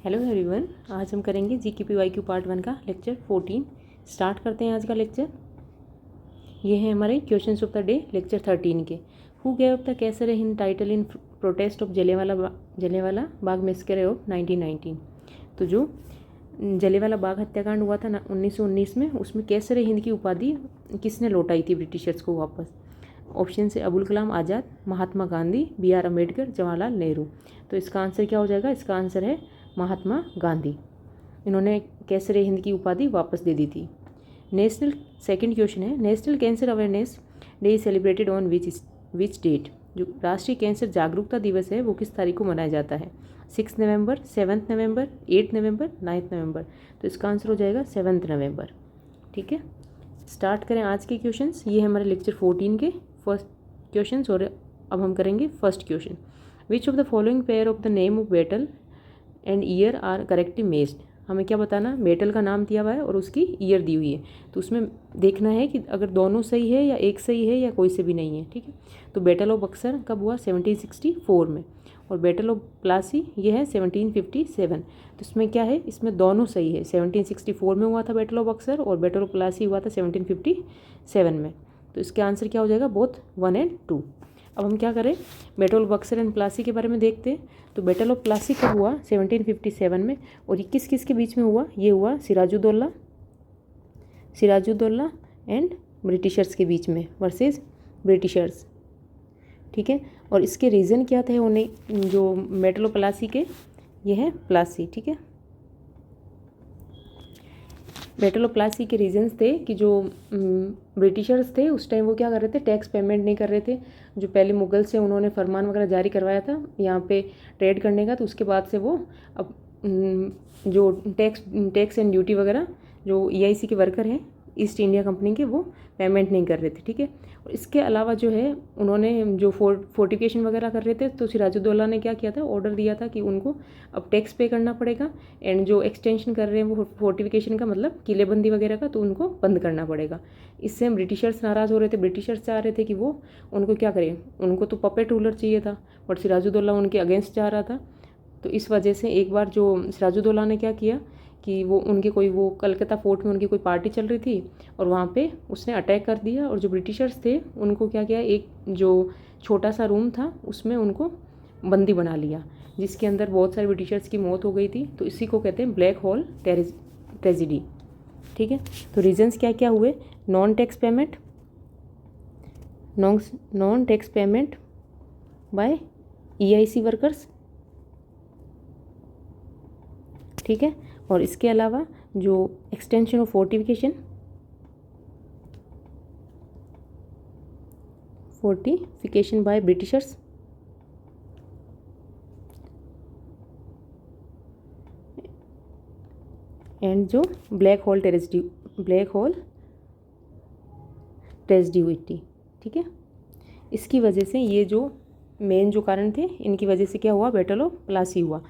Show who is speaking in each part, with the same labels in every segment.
Speaker 1: Hello everyone, आज हम करेंगे GKPYQ पार्ट 1 का लेक्चर 14। स्टार्ट करते हैं आज का लेक्चर। ये है हमारे questions of the day lecture 13 के। Who gave up the Kaiser Hind title in protest of Jallianwala Bagh massacre of 1919। तो जो जलियांवाला बाग हत्याकांड हुआ था 1919 में, उसमें कैसर हिंद की उपाधि किसने लौटाई थी ब्रिटिशर्स को वापस? ऑप्शन से अबुल कलाम आज़ाद, महात्मा गांधी, BR अम्बेडकर, जवाहरलाल नेहरू। तो इसका आंसर क्या हो जाएगा? इसका आंसर है महात्मा गांधी। इन्होंने कैसर हिंद की उपाधि वापस दे दी थी। सेकंड क्वेश्चन है, national cancer awareness day is celebrated on which date? जो राष्ट्रीय कैंसर जागरूकता दिवस है वो किस तारीख को मनाया जाता है? 6 नवंबर, 7 नवंबर, 8 नवंबर, 9 नवंबर। तो इसका आंसर हो जाएगा 7 नवंबर। ठीक है, स्टार्ट करें आज के क्वेश्चंस। ये है हमारे लेक्चर 14 के फर्स्ट क्वेश्चंस और अब हम करेंगे first question. Which of the following pair of the name of battle and year are correctly matched? हमें क्या बताना? बैटल का नाम दिया हुआ है और उसकी ईयर दी हुई है, तो उसमें देखना है कि अगर दोनों सही है या एक सही है या कोई से भी नहीं है। ठीक है, तो बैटल ऑफ बक्सर कब हुआ? 1764 में। और बैटल ऑफ प्लासी ये है 1757। तो इसमें क्या है? इसमें दोनों सही है। 1764 में हुआ था बैटल ऑफ बक्सर और बैटल ऑफ प्लासी हुआ था 1757 में। तो इसके आंसर क्या हो जाएगा? बोथ 1 और 2। अब हम क्या करें? Battle of Buxar and Plassey के बारे में देखते हैं। तो बैटल ऑफ प्लासी कब हुआ? 1757 में। और ये किस किस के बीच में हुआ? ये हुआ सिराजुद्दौला एंड ब्रिटिशर्स के बीच में वर्सेस ब्रिटिशर्स। ठीक है, और इसके रीज़न क्या थे? उन्हें जो बैटल ऑफ प्लासी के, ये है प्लासी। ठीक है, बैटल ऑफ प्लासी के रीजंस थे कि जो ब्रिटिशर्स थे उस टाइम वो क्या कर रहे थे? टैक्स पेमेंट नहीं कर रहे थे। जो पहले मुगल से उन्होंने फरमान वगैरह जारी करवाया था यहाँ पे ट्रेड करने का, तो उसके बाद से वो अब जो टैक्स एंड ड्यूटी वगैरह जो EIC के वर्कर हैं ईस्ट इंडिया कंपनी के, वो पेमेंट नहीं कर रहे थे। ठीक है, और इसके अलावा जो है उन्होंने जो फोर्टिफिकेशन वगैरह कर रहे थे, तो सिराजुद्दौला ने क्या किया था? ऑर्डर दिया था कि उनको अब टैक्स पे करना पड़ेगा एंड जो एक्सटेंशन कर रहे हैं वो फोर्टिफिकेशन का, मतलब किलेबंदी वगैरह का, तो उनको बंद करना पड़ेगा। इससे ब्रिटिशर्स नाराज़ हो रहे थे। ब्रिटिशर्स चाह रहे थे कि वो उनको क्या करें, उनको तो पपेट रूलर चाहिए था, बट सिराजुद्दौला उनके अगेंस्ट जा रहा था। तो इस वजह से एक बार जो सिराजुद्दौला ने क्या किया कि वो उनके वो कलकत्ता फोर्ट में उनकी कोई पार्टी चल रही थी और वहाँ पे उसने अटैक कर दिया। और जो ब्रिटिशर्स थे उनको क्या किया, एक जो छोटा सा रूम था उसमें उनको बंदी बना लिया, जिसके अंदर बहुत सारे ब्रिटिशर्स की मौत हो गई थी। तो इसी को कहते हैं ब्लैक होल ट्रेजिडी। ठीक है, तो रीजंस क्या क्या हुए? Non tax payment by EIC workers. ठीक है, और इसके अलावा जो extension of fortification by Britishers, and जो ब्लैक होल ट्रेजिडी हुई थी। ठीक है, इसकी वजह से ये जो मेन जो कारण थे, इनकी वजह से क्या हुआ? बैटल ऑफ प्लासी हुआ।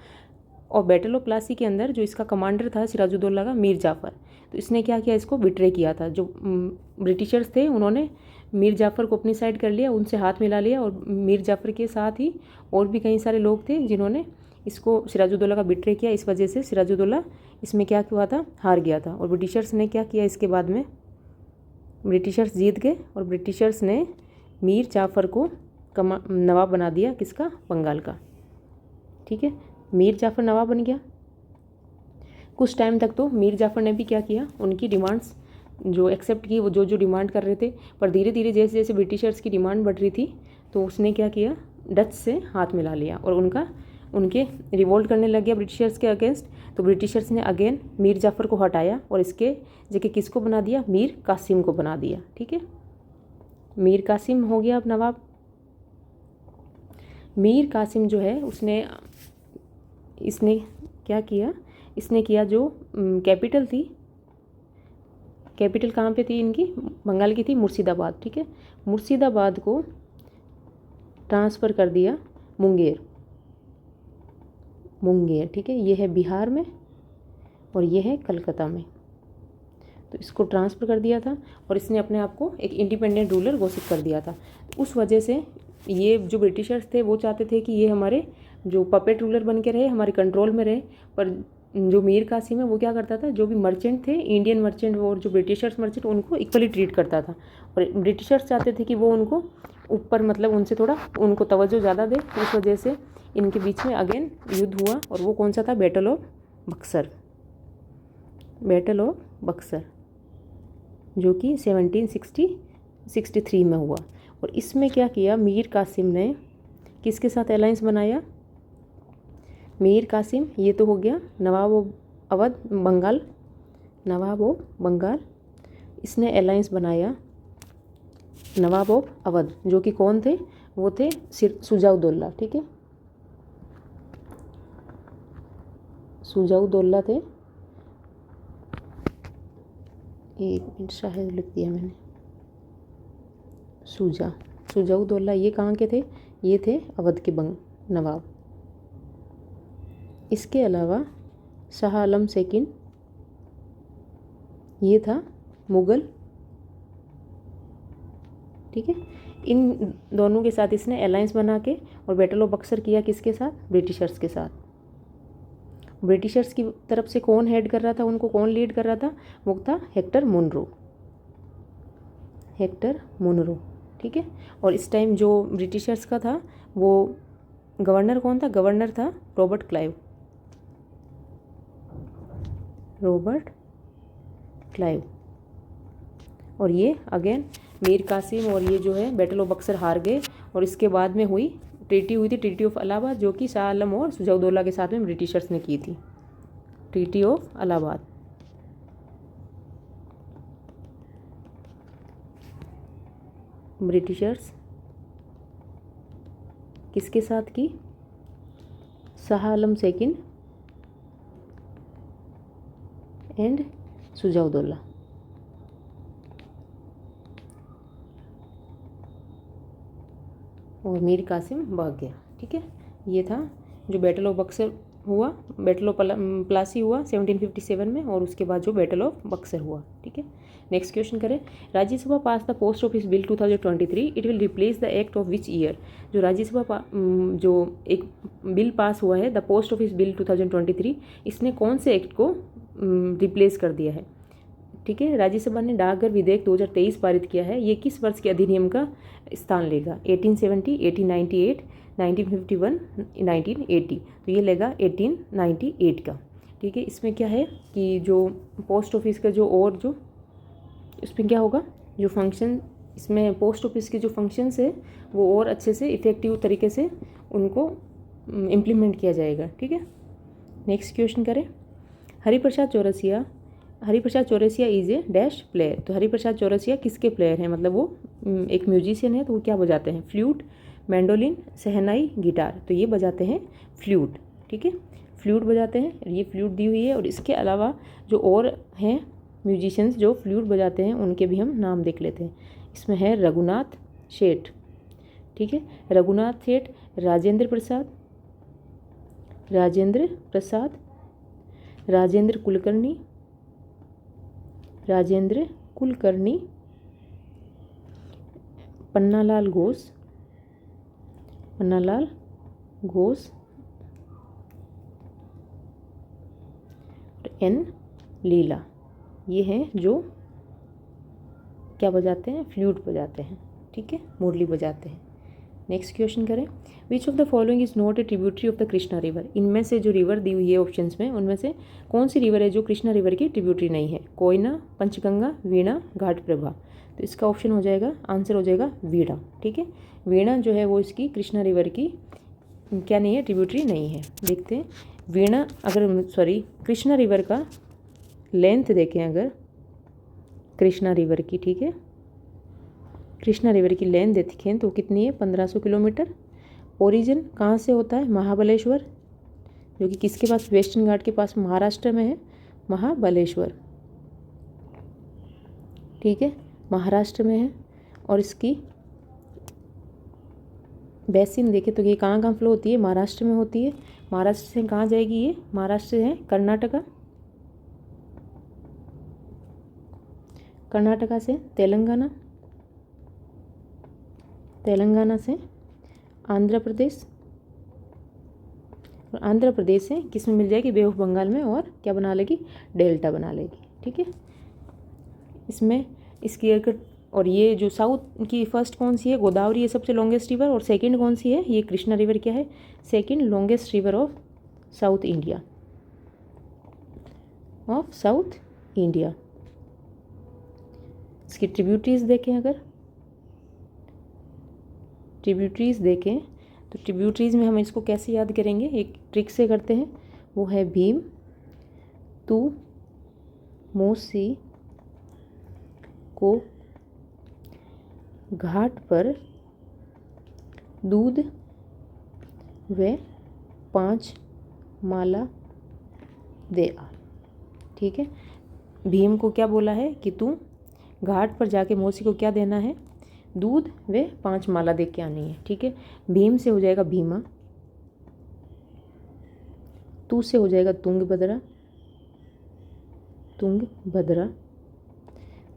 Speaker 1: और बैटल ऑफ प्लासी के अंदर जो इसका कमांडर था सिराजुद्दौला का, मीर जाफ़र, तो इसने क्या किया? इसको बिट्रे किया था। जो ब्रिटिशर्स थे उन्होंने मीर जाफ़र को अपनी साइड कर लिया, उनसे हाथ मिला लिया। और मीर जाफ़र के साथ ही और भी कई सारे लोग थे जिन्होंने इसको सिराजुद्दौला का बिट्रे किया। इस वजह से सिराजुद्दौला इसमें क्या हुआ था? हार गया था। और ब्रिटिशर्स ने क्या किया? इसके बाद में ब्रिटिशर्स जीत गए और ब्रिटिशर्स ने मीर जाफ़र को नवाब बना दिया। किसका? बंगाल का। ठीक है, मीर जाफ़र नवाब बन गया। कुछ टाइम तक तो मीर जाफ़र ने भी क्या किया? उनकी डिमांड्स जो एक्सेप्ट की, वो जो डिमांड कर रहे थे। पर धीरे धीरे जैसे जैसे ब्रिटिशर्स की डिमांड बढ़ रही थी, तो उसने क्या किया? डच से हाथ मिला लिया और उनके रिवोल्ट करने लग गया ब्रिटिशर्स के अगेंस्ट। तो ब्रिटिशर्स ने अगेन मीर जाफ़र को हटाया और इसके जगह किसको बना दिया? मीर कासिम को बना दिया। ठीक है, मीर कासिम हो गया अब नवाब। मीर कासिम जो है इसने क्या किया? इसने किया जो कैपिटल थी, कैपिटल कहाँ पे थी इनकी? बंगाल की थी मुर्शिदाबाद। ठीक है, मुर्शिदाबाद को ट्रांसफ़र कर दिया मुंगेर। ठीक है, ये है बिहार में और ये है कलकत्ता में। तो इसको ट्रांसफ़र कर दिया था और इसने अपने आप को एक इंडिपेंडेंट रूलर घोषित कर दिया था। उस वजह से ये जो ब्रिटिशर्स थे वो चाहते थे कि ये हमारे जो पपेट रूलर बन के रहे, हमारे कंट्रोल में रहे। पर जो मीर कासिम है वो क्या करता था, जो भी मर्चेंट थे, इंडियन मर्चेंट और जो ब्रिटिशर्स मर्चेंट, उनको इक्वली ट्रीट करता था। और ब्रिटिशर्स चाहते थे कि वो उनको ऊपर मतलब उनसे थोड़ा उनको तवज्जो ज़्यादा दे। इस वजह से इनके बीच में अगेन युद्ध हुआ। और वो कौन सा था, battle of Buxar. Battle of Buxar जो कि 1763 में हुआ। और इसमें क्या किया, मीर कासिम ने किसके साथ अलायंस बनाया, मीर कासिम, ये तो हो गया नवाब ऑफ अवध बंगाल, नवाब ऑफ बंगाल, इसने अलायंस बनाया नवाब ऑफ अवध, जो कि कौन थे, वो थे सुजाउद्दौला। ठीक है, सुजाउद्दौला थे। एक मिनट, शायद लिख दिया मैंने, सुजाउद्दौला ये कहाँ के थे, ये थे अवध के नवाब। इसके अलावा शाह आलम सेकंड, ये था मुग़ल। ठीक है, इन दोनों के साथ इसने अलायंस बना के और बैटल ऑफ बक्सर किया किसके साथ, ब्रिटिशर्स के साथ। ब्रिटिशर्स की तरफ से कौन हेड कर रहा था, उनको कौन लीड कर रहा था, वो था हेक्टर मुनरो, हेक्टर मुनरो। ठीक है, और इस टाइम जो ब्रिटिशर्स का था वो गवर्नर कौन था, गवर्नर था रॉबर्ट क्लाइव, रॉबर्ट क्लाइव। और ये अगेन मीर कासिम और ये जो है बैटल ऑफ बक्सर हार गए। और इसके बाद में हुई थी ट्रीटी ऑफ इलाहाबाद, जो कि शाह आलम और सुजाउद्दौला के साथ में ब्रिटिशर्स ने की थी, ट्रीटी ऑफ इलाहाबाद। ब्रिटिशर्स किसके साथ की, शाह आलम सेकंड एंड सुजाउद्दौला। और मीर कासिम भाग गया। ठीक है, ये था जो बैटल ऑफ बक्सर हुआ, बैटल ऑफ प्लासी हुआ 1757 में, और उसके बाद जो बैटल ऑफ बक्सर हुआ। ठीक है, नेक्स्ट क्वेश्चन करें। Rajya Sabha passed the post office bill 2023, it will replace the act of which year. जो राज्यसभा जो एक बिल पास हुआ है, द पोस्ट ऑफिस बिल 2023, इसने कौन से एक्ट को रिप्लेस कर दिया है। ठीक है, राज्यसभा ने डाकघर विधेयक 2023 पारित किया है। ये किस वर्ष के अधिनियम का स्थान लेगा, 1870, 1898, 1951, 1980। तो ये लेगा 1898 का। ठीक है, इसमें क्या है कि जो पोस्ट ऑफिस का जो और जो इसमें क्या होगा, जो फंक्शन इसमें पोस्ट ऑफिस के जो फंक्शंस है वो और अच्छे से इफ़ेक्टिव तरीके से उनको इम्प्लीमेंट किया जाएगा। ठीक है, नेक्स्ट क्वेश्चन करें। Hariprasad Chaurasia is a dash player. तो हरिप्रसाद चौरसिया किसके प्लेयर हैं, मतलब वो एक म्यूजिशियन है। तो वो क्या बजाते हैं, फ्लूट, मैंडोलिन, शहनाई, गिटार। तो ये बजाते हैं फ्लूट। ठीक है, फ्लूट बजाते हैं, ये फ्लूट दी हुई है। और इसके अलावा जो और हैं म्यूजिशियंस जो फ्लूट बजाते हैं उनके भी हम नाम देख लेते हैं। इसमें है रघुनाथ सेठ। ठीक है, रघुनाथ सेठ, राजेंद्र प्रसाद, राजेंद्र कुलकर्णी, पन्नालाल घोष, एन लीला। ये हैं जो क्या बजाते हैं, फ्लूट बजाते हैं। ठीक है, मुरली बजाते हैं। नेक्स्ट क्वेश्चन करें। विच of the following is not a tributary of the Krishna river. इनमें से जो रिवर दी हुई है ऑप्शंस में, उनमें से कौन सी रिवर है जो कृष्णा रिवर की ट्रिब्यूटरी नहीं है, कोयना, पंचगंगा, वीणा, घाटप्रभा। तो इसका ऑप्शन हो जाएगा, आंसर हो जाएगा वीणा। ठीक है, वीणा जो है वो इसकी कृष्णा रिवर की क्या नहीं है, ट्रिब्यूटरी नहीं है। देखते हैं वीणा, कृष्णा रिवर का लेंथ देखें अगर कृष्णा रिवर की। ठीक है, कृष्णा रिवर की लेंथ देखें तो कितनी है, 1500 किलोमीटर। ओरिजिन कहाँ से होता है, महाबलेश्वर, जो कि किसके पास, वेस्टर्न घाट के पास, महाराष्ट्र में है महाबलेश्वर। ठीक है, महाराष्ट्र में है। और इसकी बेसिन देखें तो ये कहाँ फ्लो होती है, महाराष्ट्र में होती है। महाराष्ट्र से कहाँ जाएगी ये, महाराष्ट्र है कर्नाटका, कर्नाटका से तेलंगाना, तेलंगाना से आंध्र प्रदेश, और आंध्र प्रदेश है किस में मिल जाएगी, बे ऑफ बंगाल में, और क्या बना लेगी, डेल्टा बना लेगी। ठीक है, इसमें इसकी अगर, और ये जो साउथ की फर्स्ट कौन सी है, गोदावरी है सबसे लॉन्गेस्ट रिवर, और सेकंड कौन सी है, ये कृष्णा रिवर क्या है, second longest river of south India, of south India. इसकी ट्रिब्यूटरीज देखें, अगर ट्रिब्यूटरीज देखें तो ट्रिब्यूटरीज में हम इसको कैसे याद करेंगे, एक ट्रिक से करते हैं, वो है भीम तू मोसी को घाट पर दूध व 5 माला दे आ। ठीक है, भीम को क्या बोला है कि तू घाट पर जाके मौसी को क्या देना है, दूध व 5 माला दे के आनी है। ठीक है, भीम से हो जाएगा भीमा, तू से हो जाएगा तुंगभद्रा, तुंगभद्रा,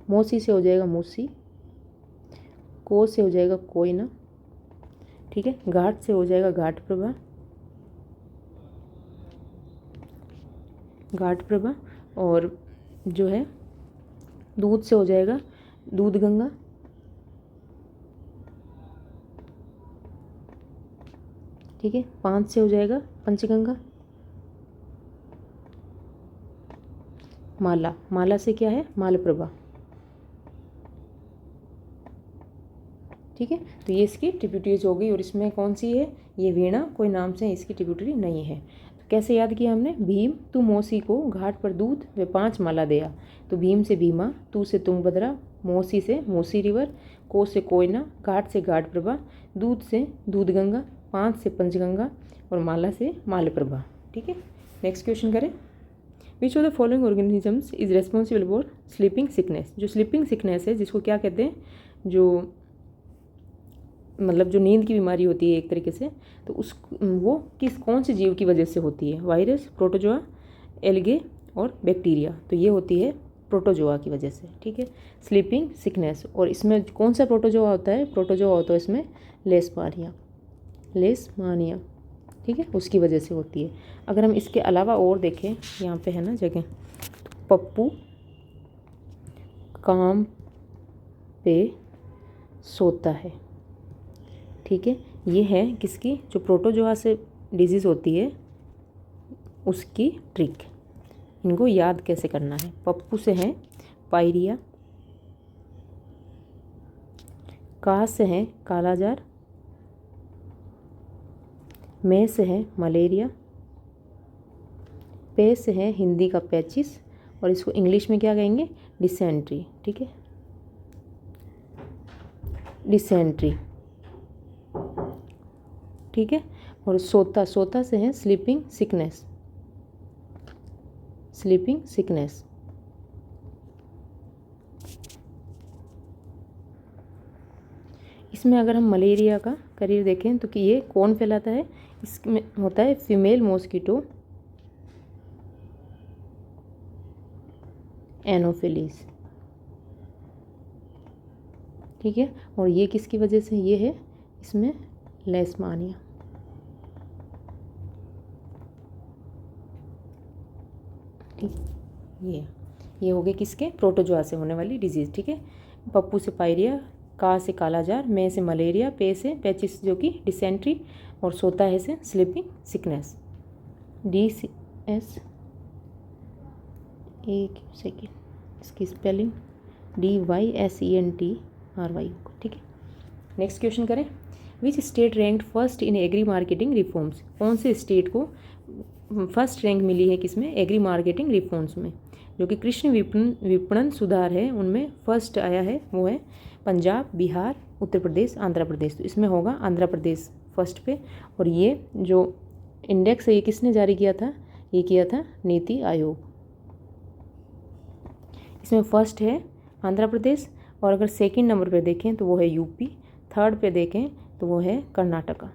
Speaker 1: मौसी से हो जाएगा मूसी, को से हो जाएगा कोयना। ठीक है, घाट से हो जाएगा घाट प्रभा, घाट प्रभा, और जो है दूध से हो जाएगा दूध गंगा, ठीक है, 5 से हो जाएगा पंचगंगा, माला, माला से क्या है, मालप्रभा। ठीक है, तो ये इसकी ट्रिब्यूटरीज हो गई, और इसमें कौन सी है, ये वीणा कोई नाम से इसकी ट्रिब्यूटरी नहीं है। तो कैसे याद किया हमने, भीम तू मौसी को घाट पर दूध व 5 माला दिया, तो भीम से भीमा, तू से तुंगभद्रा, मौसी से मूसी रिवर, को से कोयना, घाट से घाट प्रभा, दूध से दूध गंगा, 5 से पंचगंगा, और माला से मालप्रभा। ठीक है, नेक्स्ट क्वेश्चन करें, विच of the following organisms is responsible for sleeping sickness. जो स्लीपिंग सिकनेस है, जिसको क्या कहते हैं, जो मतलब जो नींद की बीमारी होती है एक तरीके से, तो उस वो कौन से जीव की वजह से होती है, वायरस, प्रोटोजोआ, एल्गे और बैक्टीरिया। तो ये होती है प्रोटोजोआ की वजह से। ठीक है, स्लीपिंग सिकनेस, और इसमें कौन सा प्रोटोजोआ होता है, प्रोटोजोआ होता है इसमें लेशमानिया, लेशमानिया। ठीक है, उसकी वजह से होती है। अगर हम इसके अलावा और देखें, यहाँ पे है ना जगह, तो पप्पू काम पे सोता है। ठीक है, ये है किसकी, जो प्रोटोजोआ से डिजीज़ होती है उसकी ट्रिक। इनको याद कैसे करना है, पप्पू से है पायरिया, का से है कालाजार, में से है मलेरिया, पे से है हिंदी का पैचिस, और इसको इंग्लिश में क्या कहेंगे, डिसेंट्री। ठीक है, डिसेंट्री। ठीक है, और सोता, सोता से है स्लीपिंग सिकनेस, स्लीपिंग सिकनेस। इसमें अगर हम मलेरिया का करियर देखें तो कि ये कौन फैलाता है, इसमें होता है फीमेल मॉस्किटो एनोफिलीज। ठीक है, और ये किसकी वजह से, ये है इसमें लेशमानिया। ठीक, ये हो गए किसके, प्रोटोजोआ से होने वाली डिजीज़। ठीक है, पप्पू से पायरिया, का से कालाजार, में से मलेरिया, पे से पैचिस जो कि डिसेंट्री, और सोता है से स्लीपिंग सिकनेस। DCS, एक सेकेंड, इसकी स्पेलिंग DYSENTRY। ठीक है, नेक्स्ट क्वेश्चन करें, which state ranked first in agree marketing reforms. कौन से स्टेट को फर्स्ट रैंक मिली है किसमें, एग्री मार्केटिंग रिफॉर्म्स में, जो कि कृषि विपणन सुधार है उनमें फर्स्ट आया है, वो है पंजाब, बिहार, उत्तर प्रदेश, आंध्र प्रदेश। तो इसमें होगा आंध्र प्रदेश फर्स्ट पे। और ये जो इंडेक्स है ये किसने जारी किया था, ये किया था नीति आयोग। इसमें फर्स्ट है आंध्र प्रदेश, और अगर सेकंड नंबर पे देखें तो वो है यूपी, थर्ड पे देखें तो वो है कर्नाटका।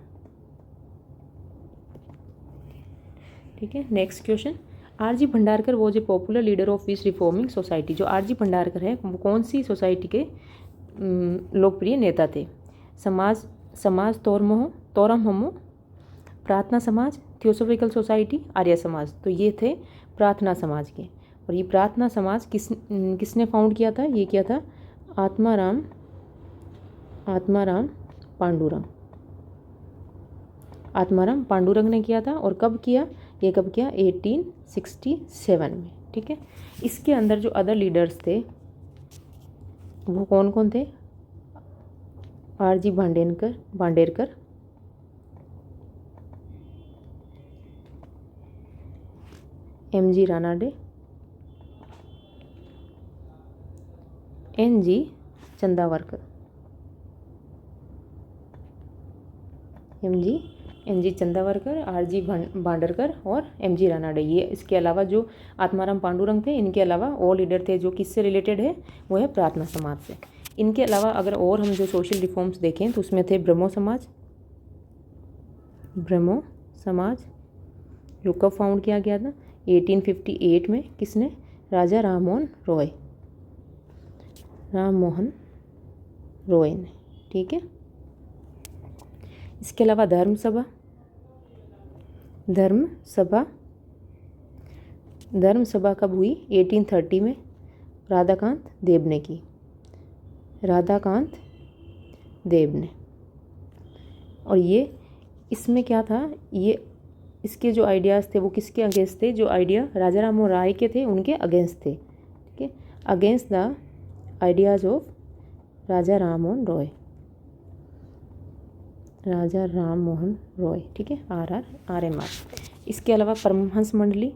Speaker 1: ठीक है, next question, R G Bhandarkar was a popular leader of which reforming society. जो आरजी भंडारकर है वो कौन सी सोसाइटी के लोकप्रिय नेता थे, समाज तोरमहो, प्रार्थना समाज, थियोसॉफिकल सोसाइटी, आर्य समाज। तो ये थे प्रार्थना समाज के। और ये प्रार्थना समाज किसने फाउंड किया था? ये किया था आत्माराम पांडुरंग। आत्माराम पांडुरंग ने किया था। और कब किया? ये कब किया? 1867 में। ठीक है। इसके अंदर जो अदर लीडर्स थे वो कौन कौन थे? RG Bhandarkar, MG Ranade, NG Chandavarkar, NG Chandavarkar, RG Bhandarkar और एमजी रानाडे। ये इसके अलावा जो आत्माराम पांडुरंग थे, इनके अलावा और लीडर थे जो किससे रिलेटेड है? वो है प्रार्थना समाज से। इनके अलावा अगर और हम जो सोशल रिफॉर्म्स देखें तो उसमें थे ब्रह्मो समाज जो कब फाउंड किया गया था? 1858 में। किसने? राजा राममोहन रॉय ने। ठीक है। इसके अलावा धर्म सभा कब हुई? 1830 में। राधाकांत देव ने। और ये इसमें क्या था? ये इसके जो आइडियाज़ थे वो किसके अगेंस्ट थे? जो आइडिया राजा राममोहन राय के थे उनके अगेंस्ट थे। ठीक है। Against the ideas of Raja Rammohan Roy. ठीक है। RMR। इसके अलावा परमहंस मंडली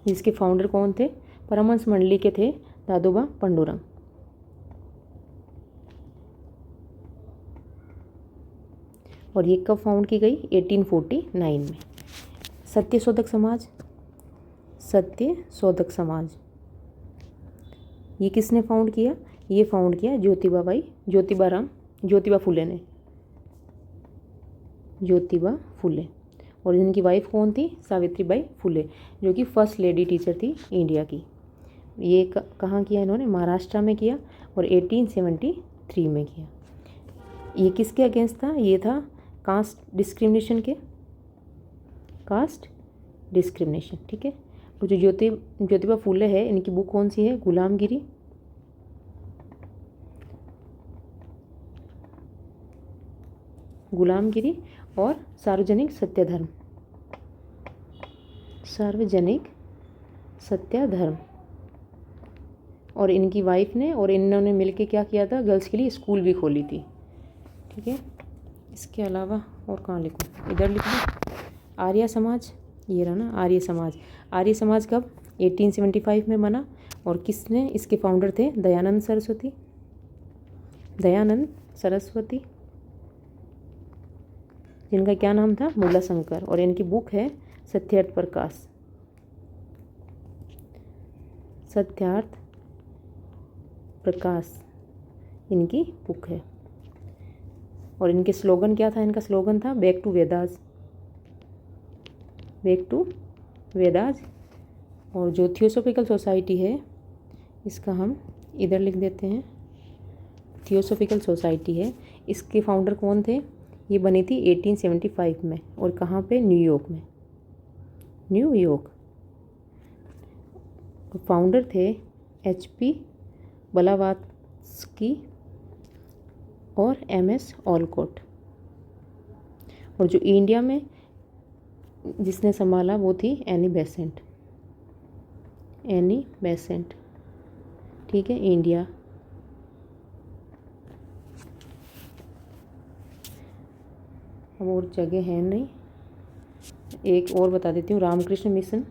Speaker 1: जिसके फाउंडर कौन थे? परमहंस मंडली के थे दादोबा पंडुरंग। और ये कब फाउंड की गई? 1849 में। सत्यशोधक समाज ये किसने फाउंड किया? ये फाउंड किया ज्योतिबा फुले। और इनकी वाइफ कौन थी? सावित्रीबाई फुले, जो कि फर्स्ट लेडी टीचर थी इंडिया की। ये कहाँ किया इन्होंने? महाराष्ट्र में किया। और 1873 में किया। ये किसके अगेंस्ट था? ये था कास्ट डिस्क्रिमिनेशन। ठीक है। और जो ज्योतिबा फुले है, इनकी बुक कौन सी है? गुलामगिरी और सार्वजनिक सत्याधर्म। और इनकी वाइफ ने और इन्होंने मिलके क्या किया था? गर्ल्स के लिए स्कूल भी खोली थी। ठीक है। इसके अलावा और कहाँ लिखूँ? इधर लिख दूँ। आर्य समाज, ये रहा ना आर्य समाज कब? 1875 में बना। और किसने इसके फाउंडर थे? दयानंद सरस्वती, जिनका क्या नाम था? मूलाशंकर। और इनकी बुक है सत्यार्थ प्रकाश इनकी बुक है। और इनके स्लोगन क्या था? इनका स्लोगन था बैक टू वेदास। और जो थियोसॉफिकल सोसाइटी है, इसका हम इधर लिख देते हैं। थियोसॉफिकल सोसाइटी है, इसके फाउंडर कौन थे? ये बनी थी 1875 में। और कहाँ पे? न्यूयॉर्क। फाउंडर थे HP ब्लावात्स्की और MS ऑलकॉट। और जो इंडिया में जिसने संभाला वो थी एनी बेसेंट। ठीक है। इंडिया। अब और जगह है नहीं, एक और बता देती हूँ। रामकृष्ण मिशन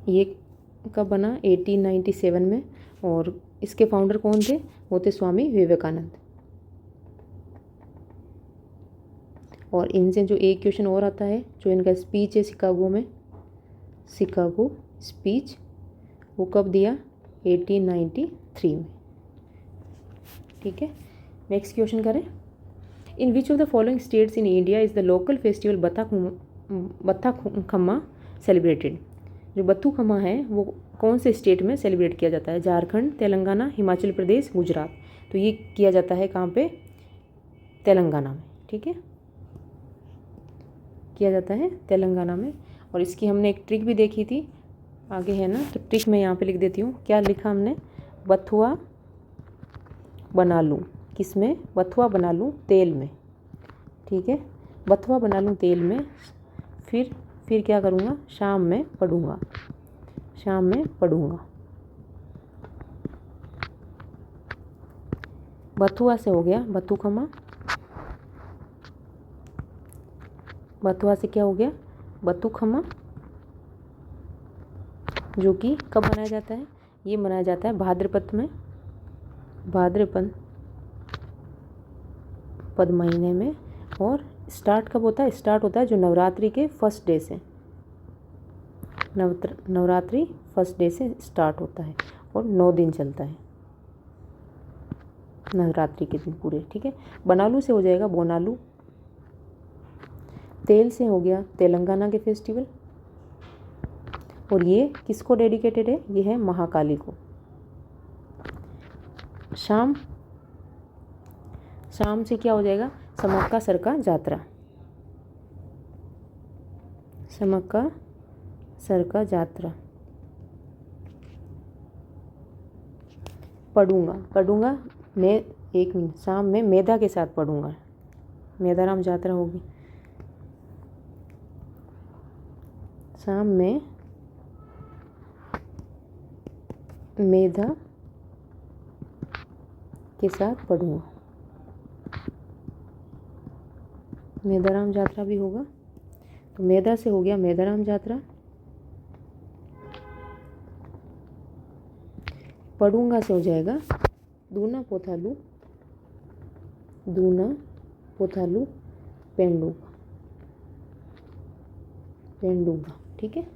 Speaker 1: ये कब बना? 1897 में। और इसके फाउंडर कौन थे? वो थे स्वामी विवेकानंद। और इनसे जो एक क्वेश्चन और आता है, जो इनका स्पीच है शिकागो स्पीच, वो कब दिया? 1893 में। ठीक है। नेक्स्ट क्वेश्चन करें। In which of the following states in India is the local festival Bathukamma celebrated. जो बत्थुखम्मा है वो कौन से स्टेट में सेलिब्रेट किया जाता है? झारखंड, तेलंगाना, हिमाचल प्रदेश, गुजरात। तो ये किया जाता है कहाँ पे? तेलंगाना में। ठीक है, किया जाता है तेलंगाना में। और इसकी हमने एक ट्रिक भी देखी थी, आगे है ना, तो ट्रिक मैं यहाँ पे लिख देती हूँ। क्या लिखा हमने? बथुआ बना लूँ। किस में? बथुआ बना लूँ तेल में। ठीक है, बथुआ बना लूँ तेल में। फिर क्या करूँगा? शाम में पढ़ूँगा, शाम में पढ़ूँगा। बथुआ से हो गया बथुखम्मा, बथुआ से क्या हो गया? बथुखम्मा, जो कि कब मनाया जाता है? ये मनाया जाता है भाद्रपद में, भाद्रपद महीने में। और स्टार्ट कब होता है? स्टार्ट होता है जो नवरात्रि के फर्स्ट डे से, नवरात्रि फर्स्ट डे से स्टार्ट होता है और 9 दिन चलता है, नवरात्रि के दिन पूरे। ठीक है, बनालू से हो जाएगा बोनालू, तेल से हो गया तेलंगाना के फेस्टिवल। और ये किसको डेडिकेटेड है? ये है महाकाली को। शाम से क्या हो जाएगा? समक्का सरका जात्रा, समक्का सरका जात्रा। पढ़ूंगा मैं, एक मिनट, शाम में मेधा के साथ पढ़ूंगा, मेधाराम यात्रा होगी। शाम में मेधा के साथ पढ़ूंगा, मेधाराम यात्रा भी होगा। तो मेधा से हो गया मेधाराम यात्रा। पढ़ूंगा से हो जाएगा दूना पोथालू, दूना पोथालू पेंडूगा, पेंडूगा। ठीक है,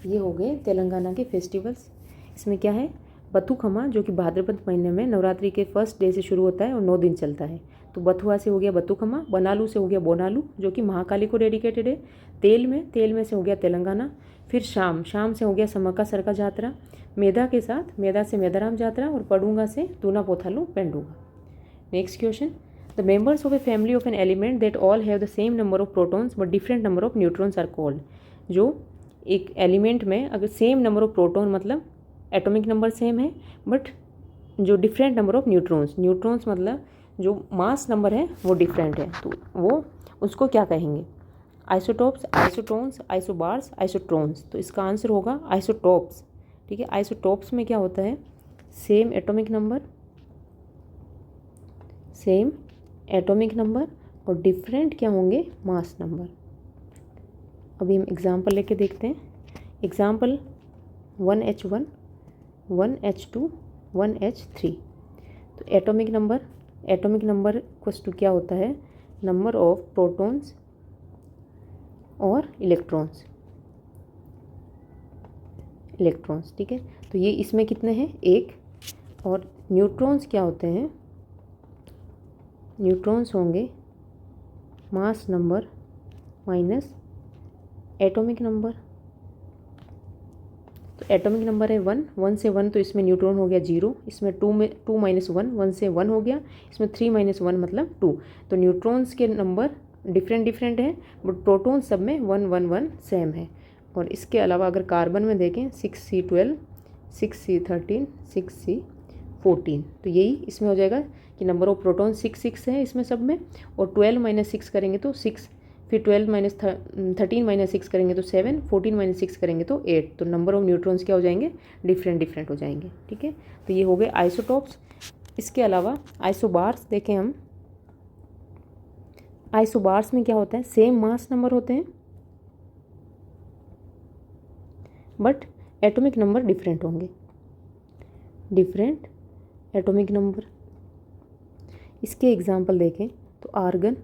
Speaker 1: ये हो गए तेलंगाना के फेस्टिवल्स। इसमें क्या है? बथुखम्मा, जो कि भाद्रपद महीने में नवरात्रि के फर्स्ट डे से शुरू होता है और 9 दिन चलता है। तो बथुआ से हो गया बथुखम्मा, बनालू से हो गया बोनालू, जो कि महाकाली को डेडिकेटेड है। तेल में से हो गया तेलंगाना। फिर शाम से हो गया समक्का सरका जात्रा। मेधा के साथ, मेधा से मेधाराम यात्रा। और पढ़ूंगा से दूना पोथालू पेंडूगा। Next question. The members of a family of an element that all have the same number of protons but different number of neutrons are called. जो एक एलिमेंट में अगर सेम नंबर ऑफ प्रोटॉन, मतलब एटॉमिक नंबर सेम है but जो different number of neutrons मतलब जो mass number है वो डिफरेंट है, तो वो उसको क्या कहेंगे? Isotopes, isotones, isobars, isotrons. तो इसका आंसर होगा आइसोटॉप्स। ठीक है, आइसोटॉप्स में क्या होता है? सेम एटॉमिक नंबर और डिफरेंट क्या होंगे? Mass number. अभी हम एग्जाम्पल लेके देखते हैं। Example 1H1, 1H2, 1H3। तो एटॉमिक नंबर इक्वल्स टू क्या होता है? नंबर ऑफ प्रोटॉन्स और इलेक्ट्रॉन्स। ठीक है, तो ये इसमें कितने हैं? 1। और न्यूट्रॉन्स क्या होते हैं? न्यूट्रॉन्स होंगे mass number minus atomic number. तो एटॉमिक नंबर है 1 से 1, तो इसमें न्यूट्रॉन हो गया 0। इसमें 2 में 2 माइनस 1 से 1 हो गया। इसमें 3 माइनस 1 मतलब 2। तो न्यूट्रॉन्स के नंबर डिफरेंट हैं बट प्रोटॉन सब में 1 1 1 सेम है। और इसके अलावा अगर कार्बन में देखें 6C12, 6C13, 6C14, तो यही इसमें हो जाएगा कि नंबर ऑफ प्रोटॉन 6 है इसमें सब में। और 12 माइनस 6 करेंगे तो 6, फिर 13 माइनस 6 करेंगे तो 7, 14 माइनस 6 करेंगे तो 8। तो नंबर ऑफ न्यूट्रॉन्स क्या हो जाएंगे? डिफरेंट हो जाएंगे। ठीक है, तो ये हो गए आइसोटॉप्स। इसके अलावा आइसोबार्स देखें हम। आइसोबार्स में क्या होता है? सेम मास नंबर होते हैं बट एटॉमिक नंबर डिफरेंट होंगे, डिफरेंट एटॉमिक नंबर। इसके एग्जांपल देखें तो आर्गन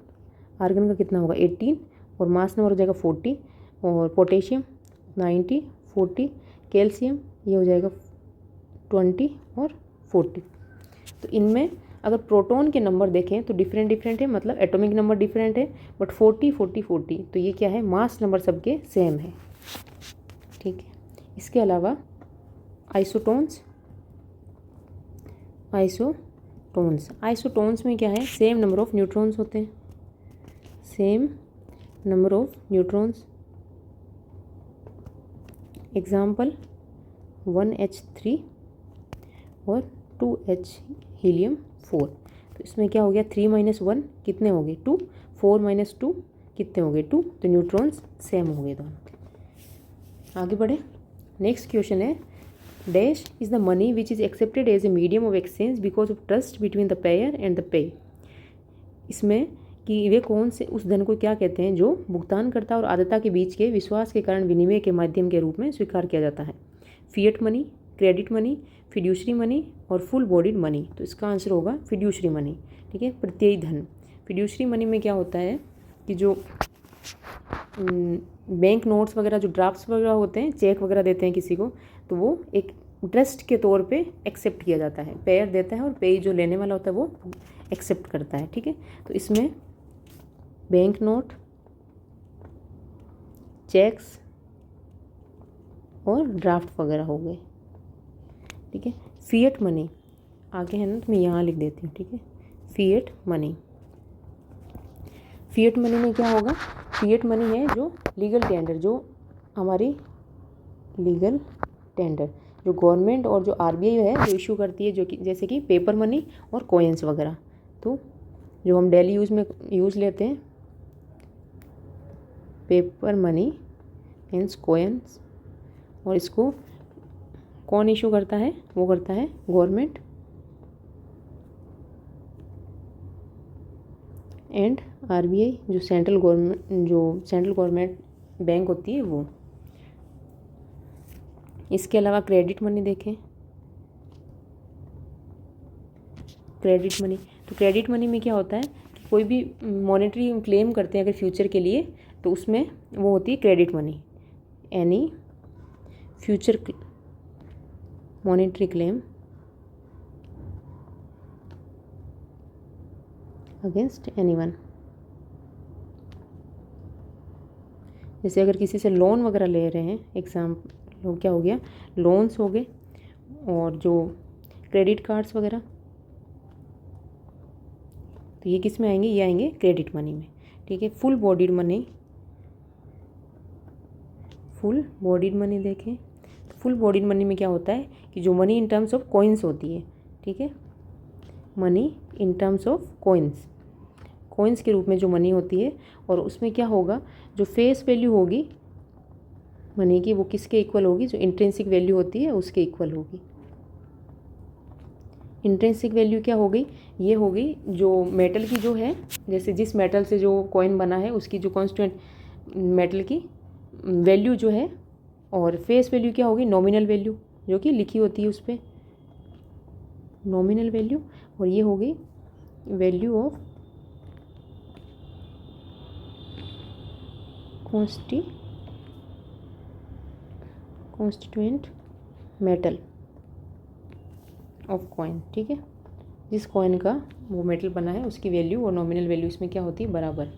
Speaker 1: का कितना होगा? 18 और मास नंबर हो जाएगा 40। और पोटेशियम 90, 40। कैल्शियम ये हो जाएगा 20 और 40। तो इनमें अगर प्रोटॉन के नंबर देखें तो डिफरेंट है, मतलब एटॉमिक नंबर डिफरेंट है, बट 40 तो ये क्या है, मास नंबर सबके सेम है। ठीक है, इसके अलावा आइसोटोन्स में क्या है, सेम नंबर ऑफ न्यूट्रॉन्स होते हैं, same number of neutrons. Example 1H3 और 2H हीलियम 4। तो इसमें क्या हो गया, 3 - 1 कितने हो गए 2, 4 - 2 कितने हो गए 2, तो न्यूट्रॉन्स सेम हो गए दोनों। आगे बढ़े, नेक्स्ट क्वेश्चन है, dash is the money which is accepted as a medium of exchange because of trust between the payer and the payee. इसमें कि वे कौन से उस धन को क्या कहते हैं जो भुगतानकर्ता और आदता के बीच के विश्वास के कारण विनिमय के माध्यम के रूप में स्वीकार किया जाता है। Fiat money, credit money, fiduciary money और फुल बॉडीड मनी। तो इसका आंसर होगा फिड्यूशरी मनी। ठीक है, प्रत्ययी धन। फिड्यूशरी मनी में क्या होता है कि जो बैंक नोट्स वगैरह, जो ड्राफ्ट्स वगैरह होते हैं, चेक वगैरह देते हैं किसी को, तो वो एक ट्रस्ट के तौर पे एक्सेप्ट किया जाता है। पेयर देता है और पे जो लेने वाला होता है वो एक्सेप्ट करता है। ठीक है, तो इसमें बैंक नोट, चेक्स और ड्राफ्ट वगैरह हो गए। ठीक है, फिएट मनी आगे है ना, तो मैं यहाँ लिख देती हूँ। ठीक है, फिएट मनी में क्या होगा, फिएट मनी है जो लीगल टेंडर, जो हमारी लीगल टेंडर जो गवर्नमेंट और जो आरबीआई है जो इशू करती है, जो कि जैसे कि पेपर मनी और कॉइन्स वगैरह। तो जो हम डेली यूज़ लेते हैं, पेपर मनी मीन्स कॉइन्स, और इसको कौन इशू करता है, वो करता है गवर्नमेंट एंड आरबीआई जो सेंट्रल गवर्नमेंट बैंक होती है वो। इसके अलावा क्रेडिट मनी देखें, क्रेडिट मनी, तो क्रेडिट मनी में क्या होता है कि कोई भी मॉनेटरी क्लेम करते हैं अगर फ्यूचर के लिए, तो उसमें वो होती है credit money. Any future monetary claim against anyone. जैसे अगर किसी से लोन वगैरह ले रहे हैं, एग्जाम्पल क्या हो गया, लोन्स हो गए, और जो क्रेडिट कार्ड्स वगैरह, तो ये किस में आएंगे, ये आएंगे क्रेडिट मनी में। ठीक है, फुल बॉडीड मनी देखें, तो फुल बॉडीड मनी में क्या होता है कि जो money in terms of coins होती है। ठीक है, money in terms of coins के रूप में जो मनी होती है, और उसमें क्या होगा, जो फेस वैल्यू होगी मनी की वो किसके इक्वल होगी, जो इंट्रिंसिक वैल्यू होती है उसके इक्वल होगी। इंट्रिंसिक वैल्यू क्या हो गई, ये हो गई जो मेटल की जो है, जैसे जिस मेटल से जो कॉइन बना है उसकी जो कॉन्स्टेंट मेटल की वैल्यू जो है, और फेस वैल्यू क्या होगी, नॉमिनल वैल्यू जो कि लिखी होती है उस पर, नॉमिनल वैल्यू, और ये हो गई value of constituent metal of coin. ठीक है, जिस कॉइन का वो मेटल बना है उसकी वैल्यू और नॉमिनल वैल्यू इसमें क्या होती है, बराबर।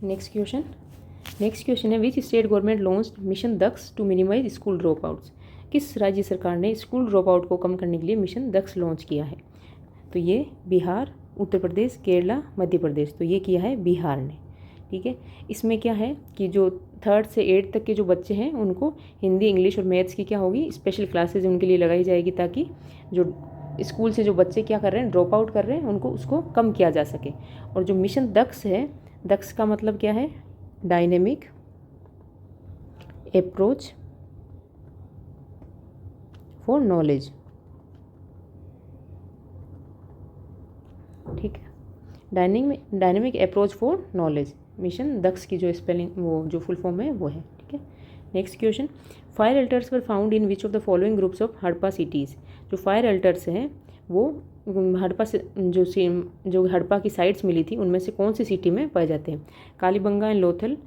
Speaker 1: नेक्स्ट क्वेश्चन है, which state government launched mission Daksh to minimize school dropouts. किस राज्य सरकार ने स्कूल ड्रॉप आउट को कम करने के लिए मिशन दक्ष लॉन्च किया है। तो ये बिहार, उत्तर प्रदेश, केरला, मध्य प्रदेश। तो ये किया है बिहार ने। ठीक है, इसमें क्या है कि जो 3rd से 8th तक के जो बच्चे हैं उनको हिंदी, इंग्लिश और मैथ्स की क्या होगी, स्पेशल क्लासेज उनके लिए लगाई जाएगी, ताकि जो स्कूल से जो बच्चे क्या कर रहे हैं, ड्रॉप आउट कर रहे हैं, उनको उसको कम किया जा सके। और जो मिशन दक्ष है, दक्ष का मतलब क्या है, डायनेमिक अप्रोच फॉर नॉलेज। ठीक है, dynamic approach for knowledge, mission Daksh की जो स्पेलिंग, वो जो फुल फॉर्म है वो है। ठीक है, next question, fire altars were found in which of the following groups of Harappa cities. जो फायर अल्टर्स हैं वो हड़प्पा से जो हड़प्पा की साइट्स मिली थी उनमें से कौन सी सिटी में पाए जाते हैं। Kalibangan and Lothal,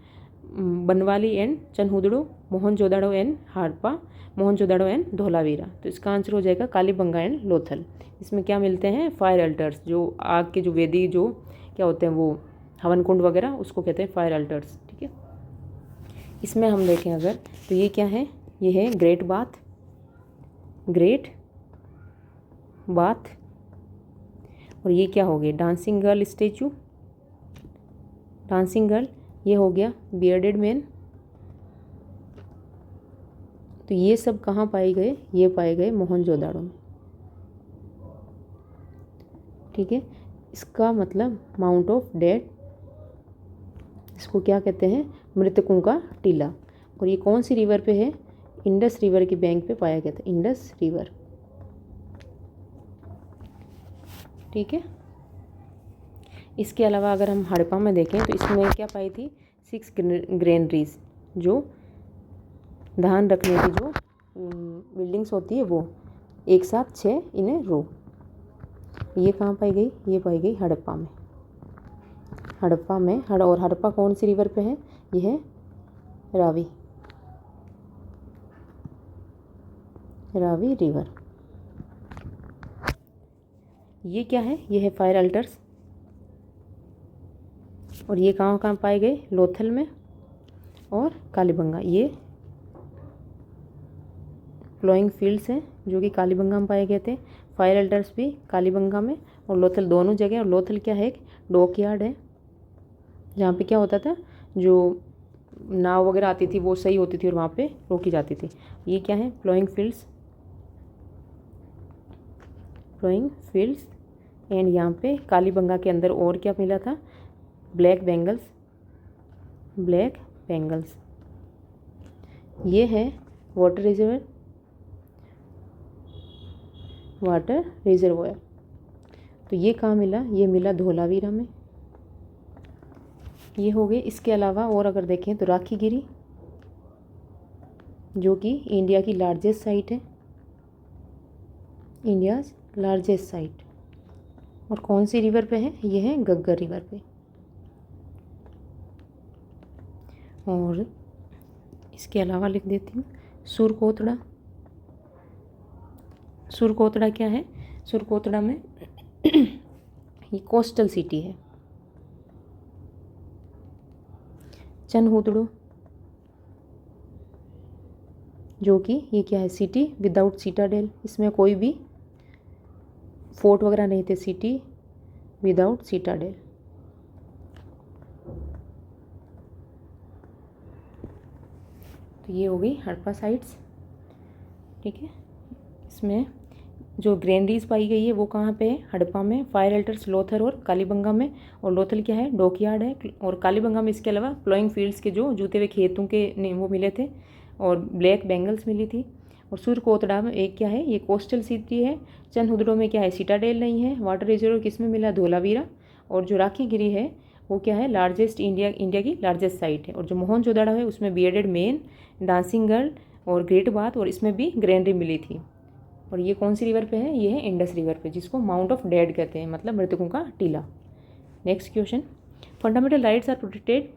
Speaker 1: Banawali and Chanhudaro, Mohenjodaro and Harappa, Mohenjodaro and Dholavira. तो इसका आंसर हो जाएगा कालीबंगा एंड लोथल। इसमें क्या मिलते हैं? फायर अल्टर्स, जो आग के जो वेदी जो क्या होते हैं वो हवन कुंड वगैरह, उसको कहते हैं फायर अल्टर्स। ठीक है, इसमें हम देखें अगर तो ये क्या है? ये है ग्रेट बाथ, ग्रेट बाथ। और ये क्या हो गया? Dancing girl statue, dancing girl. ये हो गया बियर्डेड मैन। तो ये सब कहाँ पाए गए? ये पाए गए मोहनजोदाड़ो में। ठीक है, इसका मतलब माउंट ऑफ डेड, इसको क्या कहते हैं? मृतकों का टीला। और ये कौन सी रिवर पे है? इंडस रिवर के बैंक पे पाया गया था, इंडस रिवर। ठीक है, इसके अलावा अगर हम हड़प्पा में देखें तो इसमें क्या पाई थी? 6 ग्रेनरीज, जो धान रखने की जो बिल्डिंग्स होती है वो एक साथ 6 इन रो। ये कहाँ पाई गई? ये पाई गई हड़प्पा में। हड़प्पा में और हड़प्पा कौन सी रिवर पे है? ये है रावी, रावी रिवर। ये क्या है? ये है फायर अल्टर्स। और ये कहाँ कहाँ पाए गए? लोथल में और कालीबंगा। ये प्लोइंग फील्ड्स हैं जो कि कालीबंगा में पाए गए थे। फायर अल्टर्स भी कालीबंगा में और लोथल दोनों जगह। और लोथल क्या है? एक डॉक यार्ड है, जहाँ पे क्या होता था, जो नाव वगैरह आती थी वो सही होती थी और वहाँ पे रोकी जाती थी। ये क्या है? Ploughing fields, ploughing fields. And यहाँ पे कालीबंगा के अंदर और क्या मिला था? Black bangles, black bangles. ये है वाटर रिजर्वर, वाटर रिजर्वोयर। तो ये कहाँ मिला? ये मिला धोलावीरा में। ये हो गए। इसके अलावा और अगर देखें तो राखीगिरी, जो कि इंडिया की लार्जेस्ट साइट है, इंडियाज़ लार्जेस्ट साइट। और कौन सी रिवर पे है? ये है घग्गर रिवर पे। और इसके अलावा लिख देती हूँ सुरकोतड़ा। सुरकोतड़ा क्या है? सुरकोतड़ा में ये कोस्टल सिटी है। चनहुदड़ो, जो कि ये क्या है? City without Citadel. इसमें कोई भी फोर्ट वगैरह नहीं थे, सिटी विदाउट सिटाडेल। तो ये हो गई हड़प्पा साइट्स। ठीक है, इसमें जो ग्रेनरीज पाई गई है वो कहाँ पे है? हड़प्पा में। फायर अल्टर्स लोथल और कालीबंगा में। और लोथल क्या है? डॉकयार्ड है। और कालीबंगा में इसके अलावा प्लोइंग फील्ड्स के जो जूते हुए खेतों के वो मिले थे और ब्लैक बेंगल्स मिली थी। और सुरकोतड़ा में एक क्या है? ये कोस्टल सिटी है। चनहुदड़ो में क्या है? सिटाडेल नहीं है। वाटर रिजर्व किस में मिला? धोलावीरा। और जो राखीगिरी है वो क्या है? लार्जेस्ट इंडिया की लार्जेस्ट साइट है। और जो मोहनजोदड़ो है उसमें बियर्डेड मैन, डांसिंग गर्ल और ग्रेट बाथ, और इसमें भी ग्रेनरी मिली थी। और ये कौन सी रिवर पे है? ये है इंडस रिवर पे, जिसको माउंट ऑफ डेड कहते हैं, मतलब मृतकों का टीला। Next question, fundamental rights are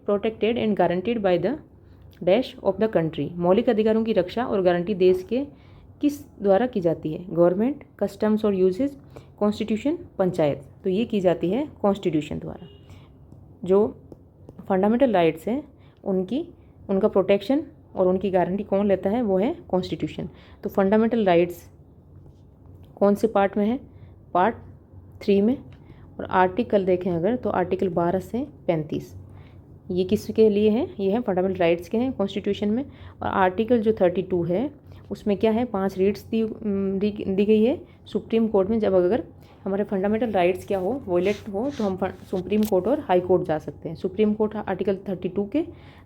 Speaker 1: protected and guaranteed by the dash of the country. मौलिक अधिकारों की रक्षा और गारंटी देश के किस द्वारा की जाती है? गवर्नमेंट, कस्टम्स और यूजेस, कॉन्स्टिट्यूशन, पंचायत। तो ये की जाती है कॉन्स्टिट्यूशन द्वारा। जो फंडामेंटल राइट्स हैं उनका प्रोटेक्शन और उनकी गारंटी कौन लेता है? वो है कॉन्स्टिट्यूशन। तो फंडामेंटल राइट्स कौन से पार्ट में है? पार्ट 3 में। और आर्टिकल देखें अगर तो आर्टिकल 12 से 35 ये किसके लिए है? ये है फंडामेंटल राइट्स के हैं कॉन्स्टिट्यूशन में। और आर्टिकल जो 32 है उसमें क्या है? 5 रीट्स दी गई है सुप्रीम कोर्ट में। जब अगर हमारे फंडामेंटल राइट्स क्या हो, वॉयलेट हो, तो हम सुप्रीम कोर्ट और हाई कोर्ट जा सकते हैं। सुप्रीम कोर्ट आर्टिकल 32 के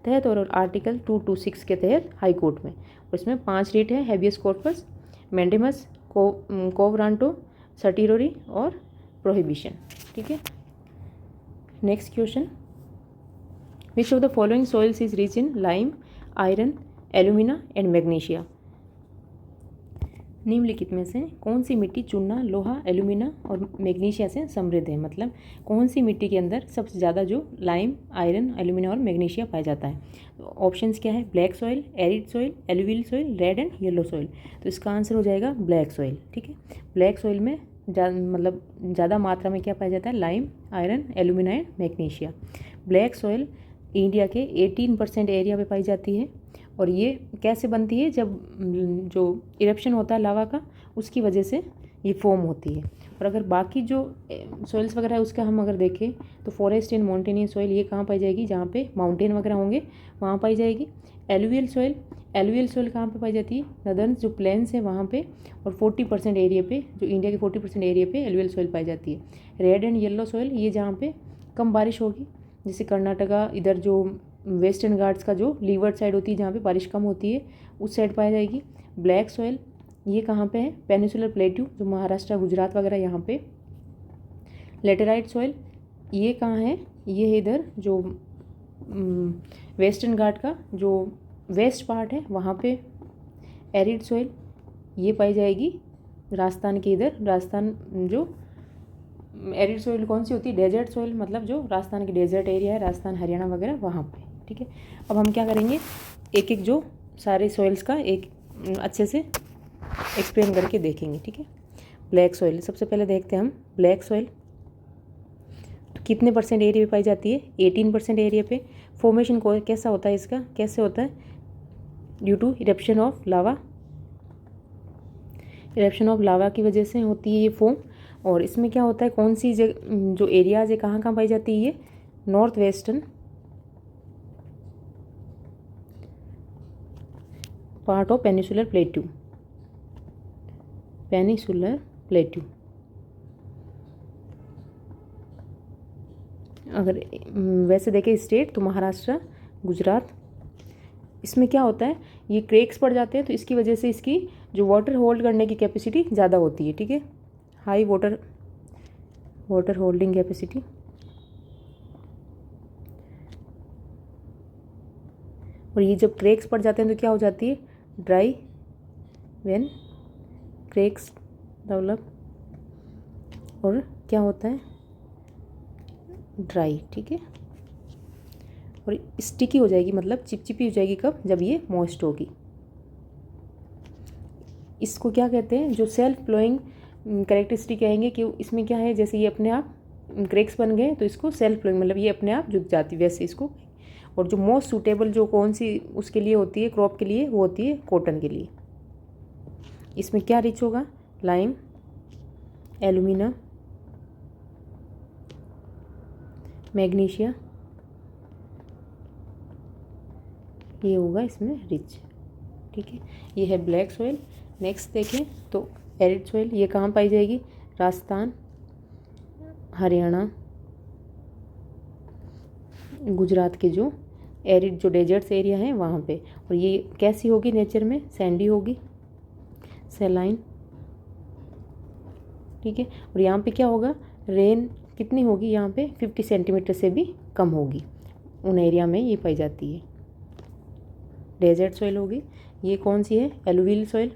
Speaker 1: तहत और आर्टिकल 226 के तहत हाई कोर्ट में। और इसमें 5 रीट है: हैबियस कॉर्पस, मैंडेमस, कोवरांटो, सर्टिरोरी और प्रोहिबिशन। ठीक है, next question, which of the following soils is rich in lime, iron, alumina and magnesia. निम्नलिखित में से कौन सी मिट्टी चूना, लोहा, एल्यूमिना और मैग्नीशिया से समृद्ध है? मतलब कौन सी मिट्टी के अंदर सबसे ज़्यादा जो लाइम, आयरन, एल्यूमिना और मैग्नीशिया पाया जाता है? तो ऑप्शंस क्या है? Black soil, arid soil, alluvial soil, red and yellow soil. तो इसका आंसर हो जाएगा ब्लैक सॉइल। ठीक है, ब्लैक सॉइल में मतलब ज़्यादा मात्रा में क्या पाया जाता है? Lime, iron, alumina and magnesia. Black soil India के 18% एरिया पे पाई जाती है और ये कैसे बनती है? जब जो इरप्शन होता है लावा का, उसकी वजह से ये फॉर्म होती है। और अगर बाकी जो सॉइल्स वगैरह है उसका हम अगर देखें तो फॉरेस्ट एंड माउंटेनियस सॉइल ये कहाँ पाई जाएगी? जहाँ पे माउंटेन वगैरह होंगे वहाँ पाई जाएगी। एलुवियल सॉइल कहाँ पे पाई जाती है? नदर्न जो प्लेन्स है वहाँ पे, और 40% एरिया पे, जो इंडिया के 40% एरिया पे एलुवियल सॉइल पाई जाती है। रेड एंड येलो सॉइल ये जहाँ पे कम बारिश होगी, जैसे कर्नाटका, इधर जो वेस्टर्न घाट्स का जो लीवर्ड साइड होती है जहाँ पे बारिश कम होती है, उस साइड पाई जाएगी। ब्लैक सॉइल ये कहाँ पे है? पेनिसुलर प्लेट्यू, जो महाराष्ट्र, गुजरात वगैरह यहाँ पे। लेटेराइट सॉइल ये कहाँ है? ये है इधर जो वेस्टर्न घाट का जो वेस्ट पार्ट है वहाँ पे। एरिड सॉइल ये पाई जाएगी राजस्थान के इधर, राजस्थान जो एरिड सॉइल कौन सी होती है? डेजर्ट सॉइल, मतलब जो राजस्थान की डेजर्ट एरिया है, राजस्थान, हरियाणा वगैरह वहाँ पे। ठीक है, अब हम क्या करेंगे, एक एक जो सारे सॉइल्स का एक अच्छे से एक्सप्लेन करके देखेंगे। ठीक है, ब्लैक सॉइल सबसे पहले देखते हैं हम। ब्लैक सॉइल तो कितने परसेंट एरिया पे पाई जाती है? 18% एरिया पे। फॉर्मेशन को कैसा होता है इसका? कैसे होता है? Due to eruption of lava, eruption of lava की वजह से होती है ये फॉर्म। और इसमें क्या होता है, कौन सी जो एरियाज है कहाँ कहाँ पाई जाती है? ये north western part of peninsular plateau, peninsular plateau. अगर वैसे देखें स्टेट तो महाराष्ट्र, गुजरात। इसमें क्या होता है, ये क्रेक्स पड़ जाते हैं तो इसकी वजह से इसकी जो वाटर होल्ड करने की कैपेसिटी ज़्यादा होती है। ठीक है, हाई वाटर होल्डिंग कैपेसिटी। और ये जब क्रेक्स पड़ जाते हैं तो क्या हो जाती है? ड्राई, व्हेन क्रेक्स डेवलप, और क्या होता है? ड्राई। ठीक है, और स्टिकी हो जाएगी, मतलब चिपचिपी हो जाएगी। कब? जब ये मॉइस्ट होगी। इसको क्या कहते हैं? जो सेल्फ फ्लोइंग कैरेक्टरिस्टिक कहेंगे कि इसमें क्या है, जैसे ये अपने आप क्रेक्स बन गए तो इसको सेल्फ फ्लोइंग, मतलब ये अपने आप झुक जाती है, वैसे इसको। और जो मोस्ट सूटेबल जो कौन सी उसके लिए होती है, क्रॉप के लिए, वो होती है कॉटन के लिए। इसमें क्या रिच होगा? लाइम, एल्यूमिना, मैग्नीशिया, ये होगा इसमें रिच। ठीक है, ये है ब्लैक सॉइल। नेक्स्ट देखें तो एरिड सॉइल ये कहाँ पाई जाएगी? राजस्थान, हरियाणा, गुजरात के जो एरिड जो डेजर्ट्स एरिया है वहाँ पे। और ये कैसी होगी नेचर में? सैंडी होगी, सैलाइन। ठीक है, और यहाँ पे क्या होगा? रेन कितनी होगी? यहाँ पे 50 सेंटीमीटर से भी कम होगी, उन एरिया में ये पाई जाती है। डेजर्ट सॉइल होगी। ये कौन सी है? एलुवियल सॉइल,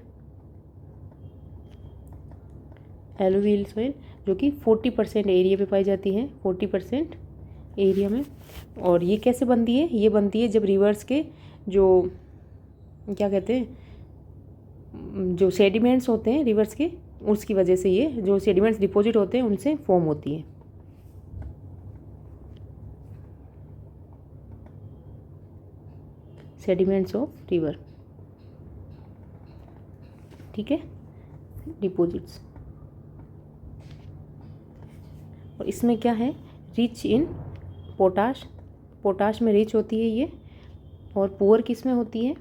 Speaker 1: एलुवियल सॉइल जो कि 40% एरिया पे पाई जाती है, 40% एरिया में। और ये कैसे बनती है? ये बनती है जब रिवर्स के जो क्या कहते हैं, जो सेडिमेंट्स होते हैं रिवर्स के, उसकी वजह से ये जो सेडिमेंट्स डिपॉजिट होते हैं उनसे फॉर्म होती है। Sediments of river. ठीक है, डिपॉजिट्स। और इसमें क्या है? रिच इन पोटाश, पोटाश में रिच होती है ये। और पुअर किस में होती है?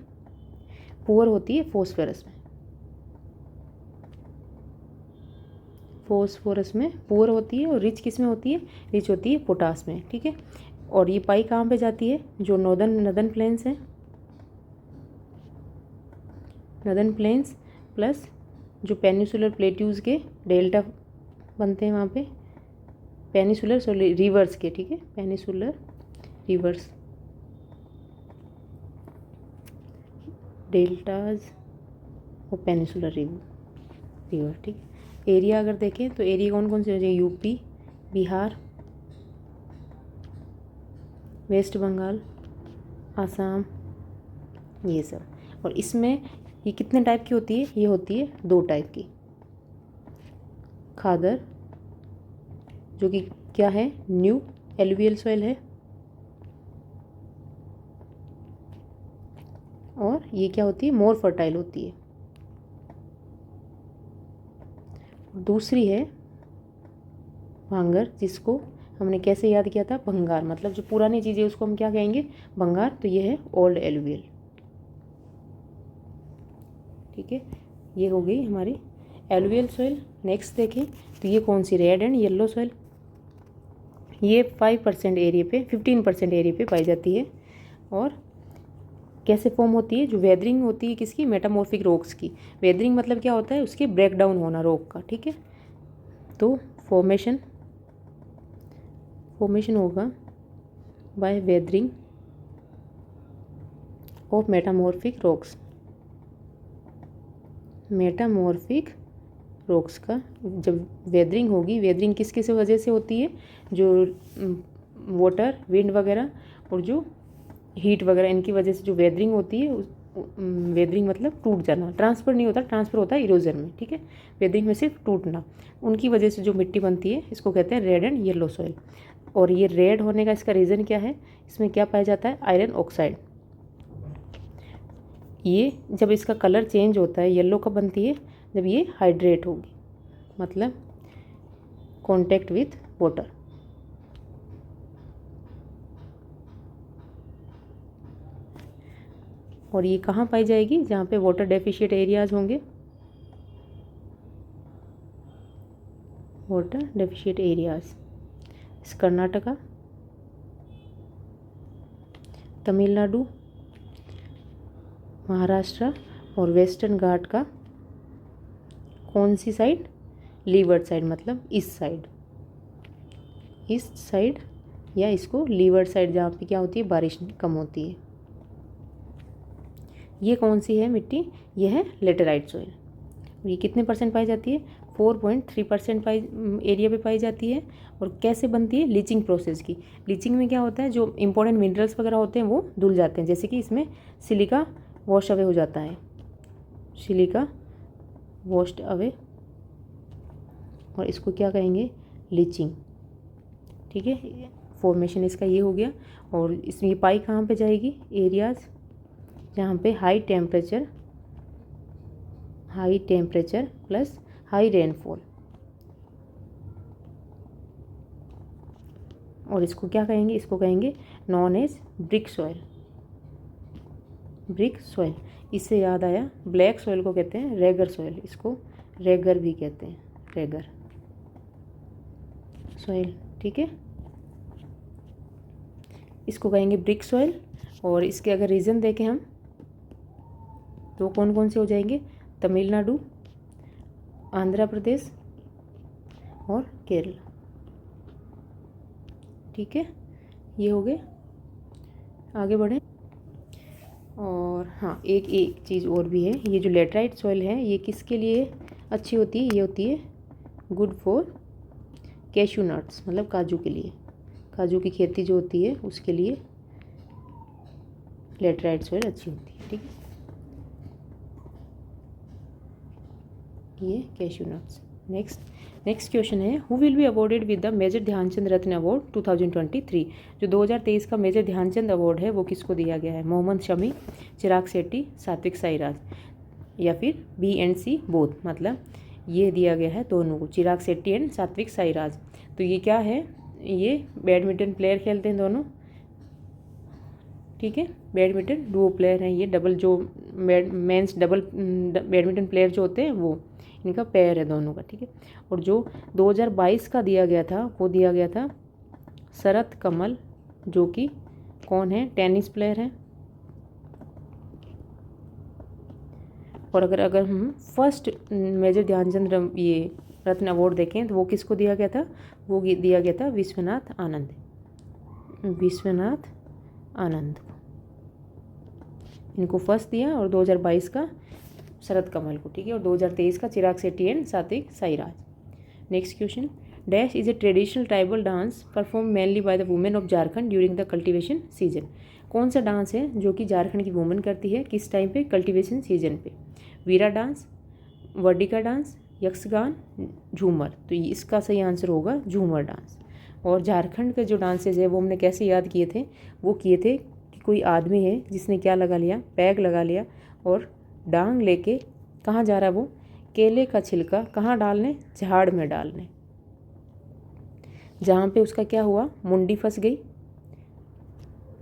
Speaker 1: पुअर होती है फॉस्फोरस में, फॉस्फोरस में पुअर होती है। और रिच किस में होती है? रिच होती है पोटाश में। ठीक है, और ये पाई कहाँ पे जाती है? जो नॉर्दर्न प्लेन्स है, नॉर्दर्न प्लेन्स प्लस जो पेनिसुलर प्लेट्यूज के डेल्टा बनते हैं वहाँ पे, पेनिसुलर सॉरी रिवर्स के। ठीक है, पेनिसुलर रिवर्स, डेल्टाज और पेनिसुलर रिवर। रिवर। ठीक, एरिया अगर देखें तो एरिया कौन कौन से हो जाए, यूपी, बिहार, वेस्ट बंगाल, आसाम, ये सब। और इसमें ये कितने टाइप की होती है, ये होती है 2 टाइप की। खादर जो कि क्या है, न्यू एलुवियल सॉइल है, और ये क्या होती है, मोर फर्टाइल होती है। दूसरी है भांगर, जिसको हमने कैसे याद किया था, भंगार, मतलब जो पुरानी चीज़ें उसको हम क्या कहेंगे, भंगार। तो ये है ओल्ड एलुवियल। ठीक है, ये हो गई हमारी एलुवियल सॉइल। नेक्स्ट देखें तो ये कौन सी, रेड एंड येलो सॉइल। ये 5% एरिया पे, 15% एरिया पे पाई जाती है। और कैसे फॉर्म होती है, जो वेदरिंग होती है किसकी, मेटामॉर्फिक रॉक्स की। वेदरिंग मतलब क्या होता है, उसके ब्रेक डाउन होना रॉक का। ठीक है, तो फॉर्मेशन होगा by weathering of metamorphic rocks. Metamorphic rocks का जब वेदरिंग होगी, वेदरिंग किस किस वजह से होती है, जो वाटर, विंड वगैरह और जो हीट वगैरह, इनकी वजह से जो वेदरिंग होती है, वेदरिंग मतलब टूट जाना, ट्रांसफ़र नहीं होता, ट्रांसफ़र होता है इरोजन में। ठीक है, वेदरिंग में सिर्फ टूटना, उनकी वजह से जो मिट्टी बनती है, इसको कहते हैं रेड एंड येलो सॉइल। और ये रेड होने का इसका रीज़न क्या है, इसमें क्या पाया जाता है, आयरन ऑक्साइड। ये जब इसका कलर चेंज होता है, येलो कब बनती है, जब ये हाइड्रेट होगी, मतलब कांटेक्ट विथ वाटर। और ये कहाँ पाई जाएगी, जहाँ पे वाटर डेफिशिएंट एरियाज होंगे, water deficient areas, Karnataka, Tamil Nadu, Maharashtra और वेस्टर्न घाट का कौन सी साइड, लीवर्ड साइड, मतलब ईस्ट साइड, या इसको लीवर्ड साइड, जहाँ पे क्या होती है, बारिश कम होती है। ये कौन सी है मिट्टी, ये है लेटेराइट सॉइल। ये कितने परसेंट पाई जाती है, 4.3% एरिया पे पाई जाती है। और कैसे बनती है, लीचिंग प्रोसेस की। लीचिंग में क्या होता है, जो इंपॉर्टेंट मिनरल्स वगैरह होते हैं वो धुल जाते हैं, जैसे कि इसमें सिलिका वॉश अवे हो जाता है, सिलिका वॉश्ड अवे, और इसको क्या कहेंगे, लीचिंग। ठीक है, फॉर्मेशन इसका ये हो गया। और इसमें ये पाई कहाँ पे जाएगी, एरियाज जहाँ पे high temperature plus high rainfall. और इसको क्या कहेंगे, इसको कहेंगे known as brick soil. Brick soil, इससे याद आया, ब्लैक सॉइल को कहते हैं रेगर सॉइल, इसको रेगर भी कहते हैं, रेगर सॉइल। ठीक है, इसको कहेंगे ब्रिक सॉइल। और इसके अगर रीज़न देखें हम तो कौन कौन से हो जाएंगे, तमिलनाडु, आंध्र प्रदेश और केरला। ठीक है, ये हो गए, आगे बढ़ें। और हाँ, एक चीज़ और भी है, ये जो लेटराइट सॉइल है ये किसके लिए अच्छी होती है, ये होती है गुड फॉर कैशू नट्स, मतलब काजू के लिए, काजू की खेती जो होती है उसके लिए लेटराइट सॉइल अच्छी होती है। ठीक है, ये कैशू नट्स। नेक्स्ट क्वेश्चन है, who will be awarded with the major Dhyan Chand Ratna award 2023। जो 2023 का मेजर ध्यानचंद अवार्ड है वो किसको दिया गया है, मोहम्मद शमी, चिराग शेट्टी, सात्विक साईराज, या फिर बी एंड सी बोथ, मतलब ये दिया गया है दोनों को, चिराग शेट्टी एंड सात्विक साईराज। तो ये क्या है, ये बैडमिंटन प्लेयर खेलते हैं दोनों। ठीक है, बैडमिंटन डुओ प्लेयर हैं ये, डबल जो मेंस डबल बैडमिंटन प्लेयर जो होते हैं वो, इनका पेयर है दोनों का। ठीक है, और जो 2022 का दिया गया था वो दिया गया था शरत कमल, जो कि कौन है, टेनिस प्लेयर हैं। और अगर हम फर्स्ट मेजर ध्यानचंद ये रत्न अवार्ड देखें तो वो किसको दिया गया था, वो दिया गया था विश्वनाथ आनंद को, इनको फर्स्ट दिया। और 2022 का शरद कमल को, ठीक है। और 2023 का Chirag Shetty and Satwik Sairaj. Next question, dash is a traditional tribal dance perform mainly by the women of Jharkhand during the cultivation season. कौन सा डांस है जो कि झारखंड की वुमेन करती है, किस टाइम पे, कल्टीवेशन सीजन पे। वीरा डांस, वर्डिका डांस, यक्षगान, झूमर। तो इसका सही आंसर होगा झूमर डांस। और झारखंड के जो डांसेज है वो हमने कैसे याद किए थे, वो किए थे कि कोई आदमी है जिसने क्या लगा लिया, पैग लगा लिया और डांग लेके कहाँ जा रहा है वो, केले का छिलका कहाँ डालने, झाड़ में डालने, जहाँ पे उसका क्या हुआ, मुंडी फंस गई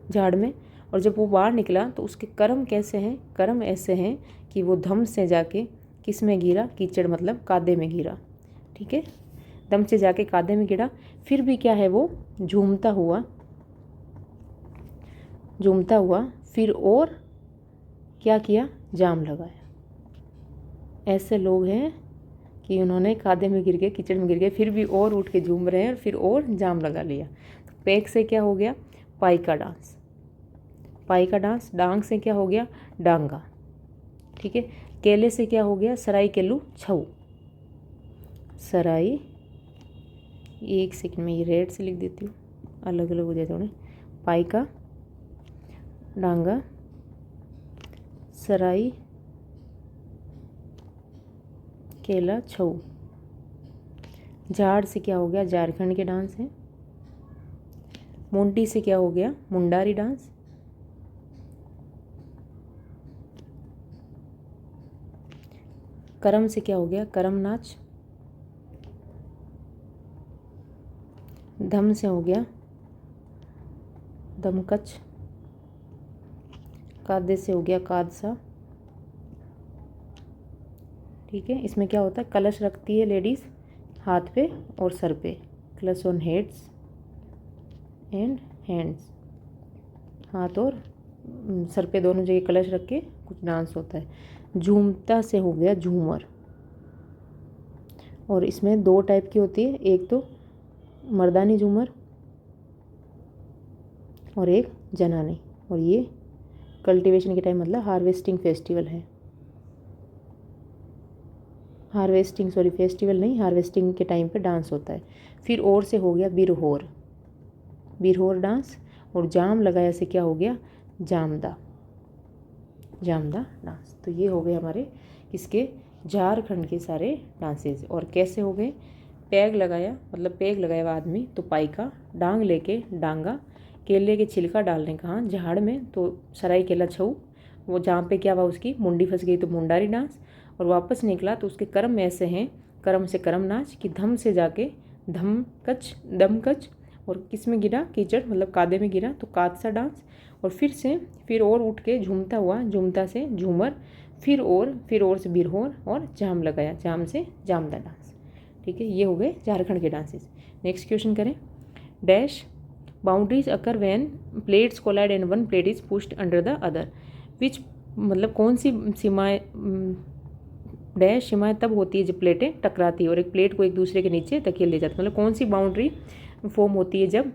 Speaker 1: झाड़ में। और जब वो बाहर निकला तो उसके कर्म कैसे हैं, कर्म ऐसे हैं कि वो धम से जाके किस में गिरा, कीचड़ मतलब कादे में गिरा, ठीक है। दम से जाके कादे में गिरा, फिर भी क्या है वो झूमता हुआ फिर और क्या किया, जाम लगाया। ऐसे लोग हैं कि उन्होंने कादे में गिर गए, कीचड़ में गिर गए, फिर भी और उठ के झूम रहे हैं और फिर और जाम लगा लिया। तो पैक से क्या हो गया, पाई का डांस, पाई का डांस। डांग से क्या हो गया, डांगा, ठीक है। केले से क्या हो गया, सराई केलू छऊ, सराई, एक सेकंड में ये रेड से लिख देती हूँ, अलग अलग हो जाए थोड़े। पाई का, डांगा, सराई केला छऊ। झाड़ से क्या हो गया, झारखंड के डांस है। मुंडी से क्या हो गया, मुंडारी डांस। करम से क्या हो गया, करम नाच। धम से हो गया दमकच। कादे से हो गया कादसा, ठीक है। इसमें क्या होता है, कलश रखती है लेडीज़ हाथ पे और सर पे, कलश ऑन हेड्स एंड हैंड्स, हाथ और सर पे दोनों जगह कलश रख के कुछ डांस होता है। झूमता से हो गया झूमर। और इसमें दो टाइप की होती है, एक तो मर्दानी झूमर और एक जनानी। और ये कल्टीवेशन के टाइम मतलब हार्वेस्टिंग फेस्टिवल है, फेस्टिवल नहीं, हार्वेस्टिंग के टाइम पे डांस होता है। फिर और से हो गया बिरहोर, बिरहोर डांस। और जाम लगाया से क्या हो गया, जामदा, जामदा डांस। तो ये हो गए हमारे किसके, झारखंड के सारे डांसेज। और कैसे हो गए, पैग लगाया मतलब पैग लगाया हुआ आदमी तो पाई का, डांग लेके डांगा, केले के छिलका डालने कहाँ, झाड़ में तो सराई केला छऊ। वो जहाँ पे क्या हुआ, उसकी मुंडी फंस गई तो मुंडारी डांस। और वापस निकला तो उसके कर्म ऐसे हैं, कर्म से कर्म नाच कि धम से जाके दमकच। और किस में गिरा, कीचड़ मतलब कादे में गिरा तो कादसा डांस। और फिर और उठ के झूमता हुआ, झूमता से झूमर, फिर और से बिरहोर और जाम लगाया, जाम से जामदा डांस, ठीक है। ये हो गए झारखंड के डांसेस। नेक्स्ट क्वेश्चन करें, dash boundaries occur when plates collide and one plate is pushed under the other. Which मतलब कौन सी सीमाएं, डैश सीमाएं तब होती है जब प्लेटें टकराती है और एक प्लेट को एक दूसरे के नीचे धकेल ले जाती है। मतलब कौन सी बाउंड्री फॉर्म होती है जब